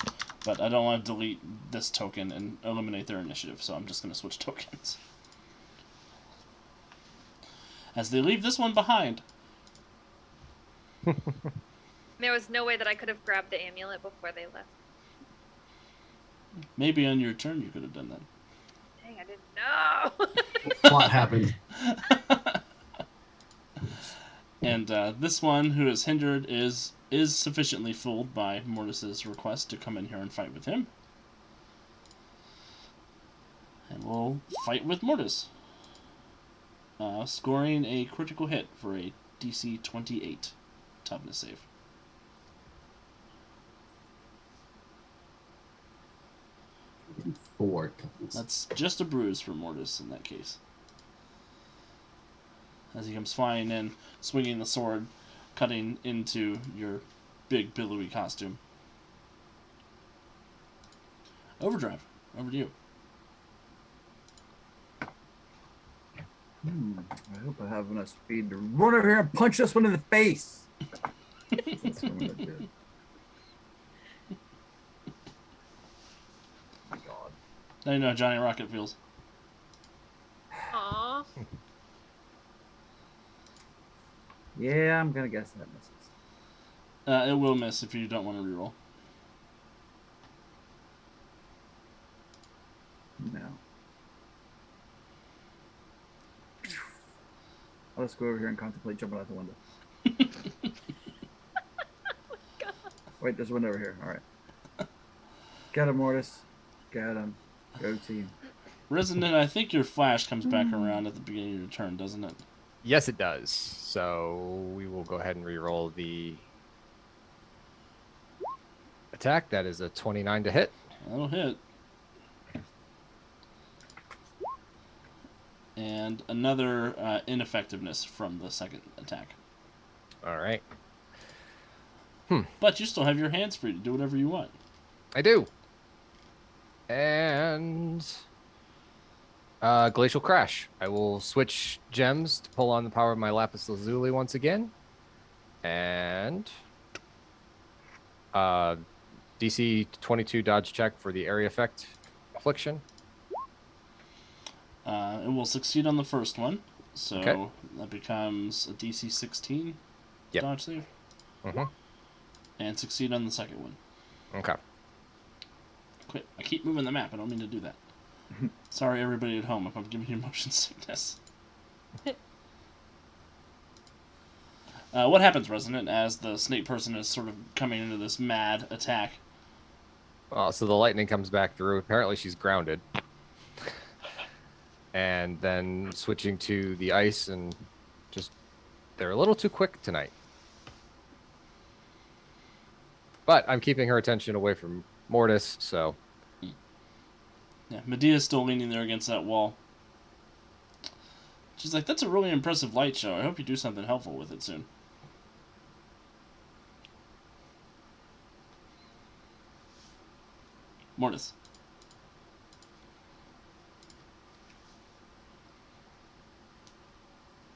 but I don't want to delete this token and eliminate their initiative, so I'm just going to switch tokens. As they leave this one behind. There was no way that I could have grabbed the amulet before they left. Maybe on your turn you could have done that. Dang, I didn't know. Plot happened. And this one, who is hindered, is sufficiently fooled by Mortis's request to come in here and fight with him. And we'll fight with Mortis. Scoring a critical hit for a DC 28 toughness save. 4 toughness. That's just a bruise for Mortis in that case. As he comes flying in, swinging the sword, cutting into your big billowy costume. Overdrive, over to you. I hope I have enough speed to run over here and punch this one in the face. That's what I'm gonna do. Oh my God. Now you know how Johnny Rocket feels. Aw. Yeah, I'm gonna guess that misses. It will miss if you don't want to reroll. No. I'll just go over here and contemplate jumping out the window. God. Wait, there's a window over here. All right. Get him, Mortis. Get him. Go team. Resident, I think your flash comes back around at the beginning of your turn, doesn't it? Yes, it does. So we will go ahead and re-roll the attack. That is a 29 to hit. That'll hit. And another ineffectiveness from the second attack. All right. But you still have your hands free to do whatever you want. I do. And Glacial Crash. I will switch gems to pull on the power of my Lapis Lazuli once again. And DC 22 dodge check for the area effect affliction. It will succeed on the first one. So Okay. that becomes a DC 16 Yep. dodge save. Mm-hmm. And succeed on the second one. Okay. Quit. I keep moving the map. I don't mean to do that. Sorry, everybody at home, if I'm giving you motion sickness. What happens, Resident, as the snake person is sort of coming into this mad attack? So the lightning comes back through. Apparently she's grounded. And then switching to the ice and just... They're a little too quick tonight. But I'm keeping her attention away from Mortis, so... Yeah, Medea's still leaning there against that wall. She's like, that's a really impressive light show. I hope you do something helpful with it soon. Mortis.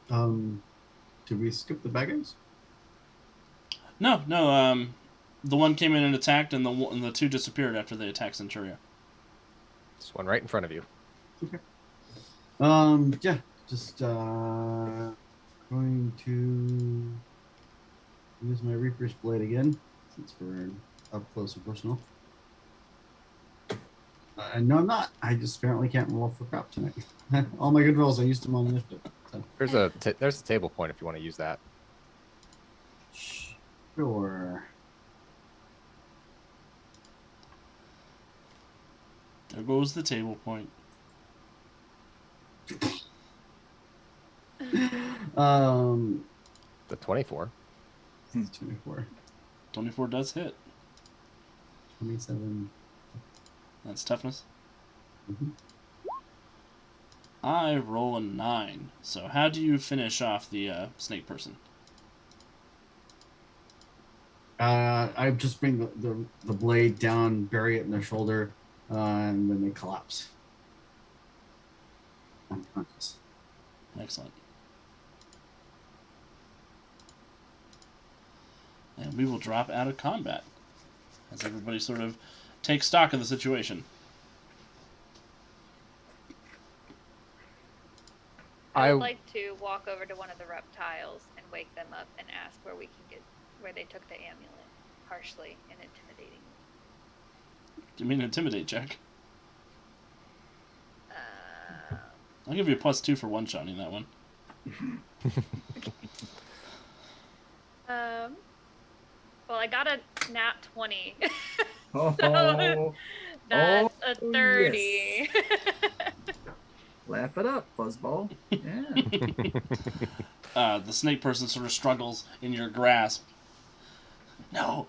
Did we skip the bad guys? No, the one came in and attacked, and the two disappeared after they attacked Centuria. This one right in front of you. Okay. Yeah, just going to use my Reaper's Blade again, since we're up close and personal. No, I'm not. I just apparently can't roll for crap tonight. All my good rolls, I used them on initiative. So. There's a table point if you want to use that. Sure. There goes the table point. The 24. 24. 24 does hit. 27. That's toughness. Mm-hmm. I roll a 9. So how do you finish off the snake person? I just bring the blade down, bury it in their shoulder, and then they collapse. Unconscious. Excellent. And we will drop out of combat as everybody sort of takes stock of the situation. I I- would like to walk over to one of the reptiles and wake them up and ask where they took the amulet, harshly and intimidating. Do you mean intimidate check? Uh, I'll give you a +2 for one-shotting that one. well, I got a nat 20. Oh, So that's a oh, 30. laugh it up, Fuzzball. Yeah. The snake person sort of struggles in your grasp. No,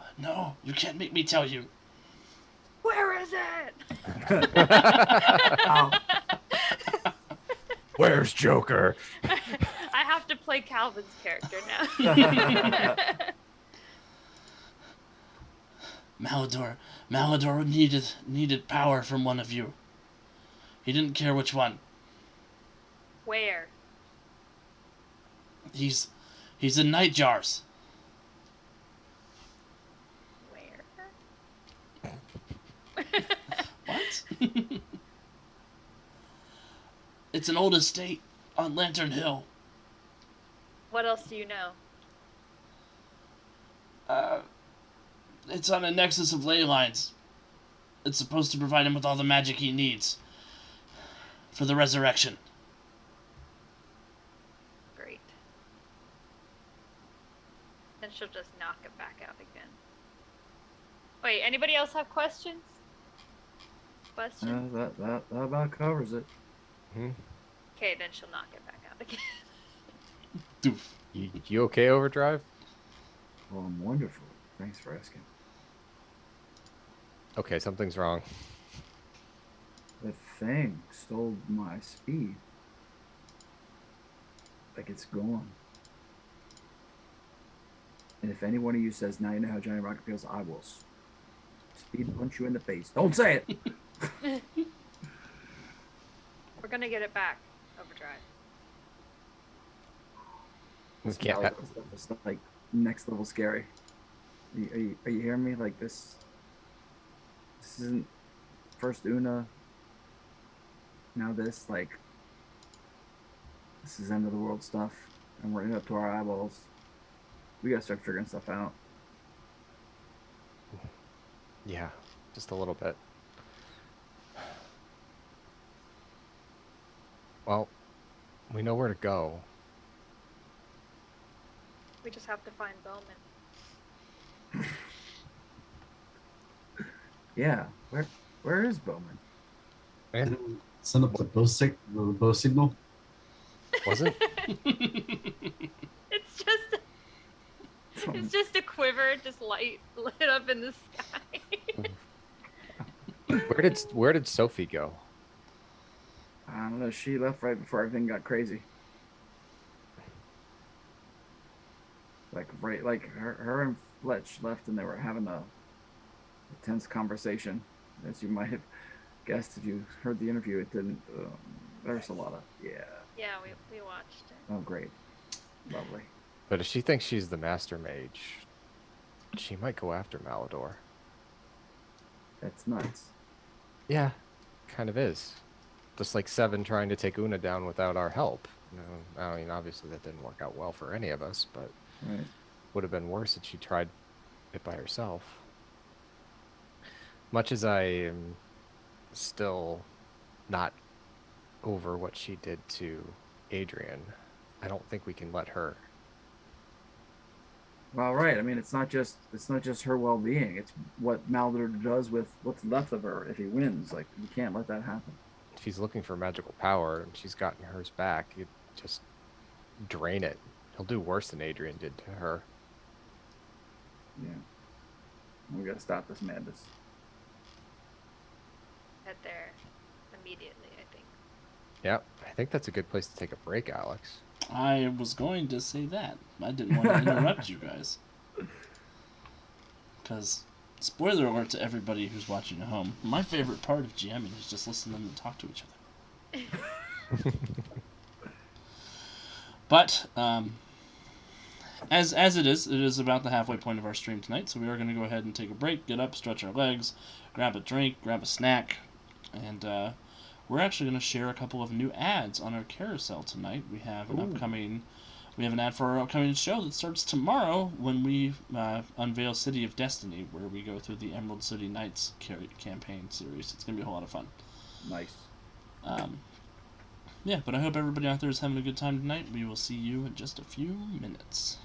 you can't make me tell you. Where is it? Oh. Where's Joker? I have to play Calvin's character now. Malador needed power from one of you. He didn't care which one. Where? He's in Nightjars. Where? What? It's an old estate on Lantern Hill. What else do you know? It's on a nexus of ley lines. It's supposed to provide him with all the magic he needs for the resurrection. Great. Then she'll just knock it back out again. Wait, anybody else have questions? Questions? That about covers it. Okay, then she'll knock it back out again. Doof. You okay, Overdrive? Well, I'm wonderful. Thanks for asking. Okay, something's wrong. The thing stole my speed. Like it's gone. And if any one of you says, now you know how Johnny Rocket feels, I will speed punch you in the face. Don't say it! We're gonna get it back. Overdrive. We can't. It's like next level scary. Are you hearing me? Like this isn't first Una. Now this, like, this is end of the world stuff, and we're in up to our eyeballs. We gotta start figuring stuff out. Yeah, just a little bit. Well, we know where to go. We just have to find Bowman. Yeah, where is Bowman? Man, Send up the bow signal. wasn't? It's just a quiver, just light lit up in the sky. Where did Sophie go? I don't know. She left right before everything got crazy. Like her and Fletch left, and they were having a tense conversation, as you might have guessed if you heard the interview. It didn't. There's a lot of Yeah, we watched it. Oh, great, lovely. But if she thinks she's the Master Mage, she might go after Malador. That's nuts. Yeah, kind of is. Just like Seven trying to take Una down without our help. I mean, obviously that didn't work out well for any of us, but Right. would have been worse if she tried it by herself. Much as I am still not over what she did to Adrian, I don't think we can let her. Well, right. I mean, it's not just her well-being. It's what Malador does with what's left of her if he wins. Like, you can't let that happen. If he's looking for magical power and she's gotten hers back, you just drain it. He'll do worse than Adrian did to her. Yeah. We gotta stop this madness. Head there immediately, I think. Yep, I think that's a good place to take a break, Alex. I was going to say that. I didn't want to interrupt you guys. Because, spoiler alert to everybody who's watching at home, my favorite part of GMing is just listening to them talk to each other. But, as it is about the halfway point of our stream tonight, so we are going to go ahead and take a break, get up, stretch our legs, grab a drink, grab a snack, and we're actually going to share a couple of new ads on our carousel tonight. We have an ad for our upcoming show that starts tomorrow when we unveil City of Destiny, where we go through the Emerald City Knights campaign series. It's going to be a whole lot of fun. Nice. Yeah, but I hope everybody out there is having a good time tonight. We will see you in just a few minutes.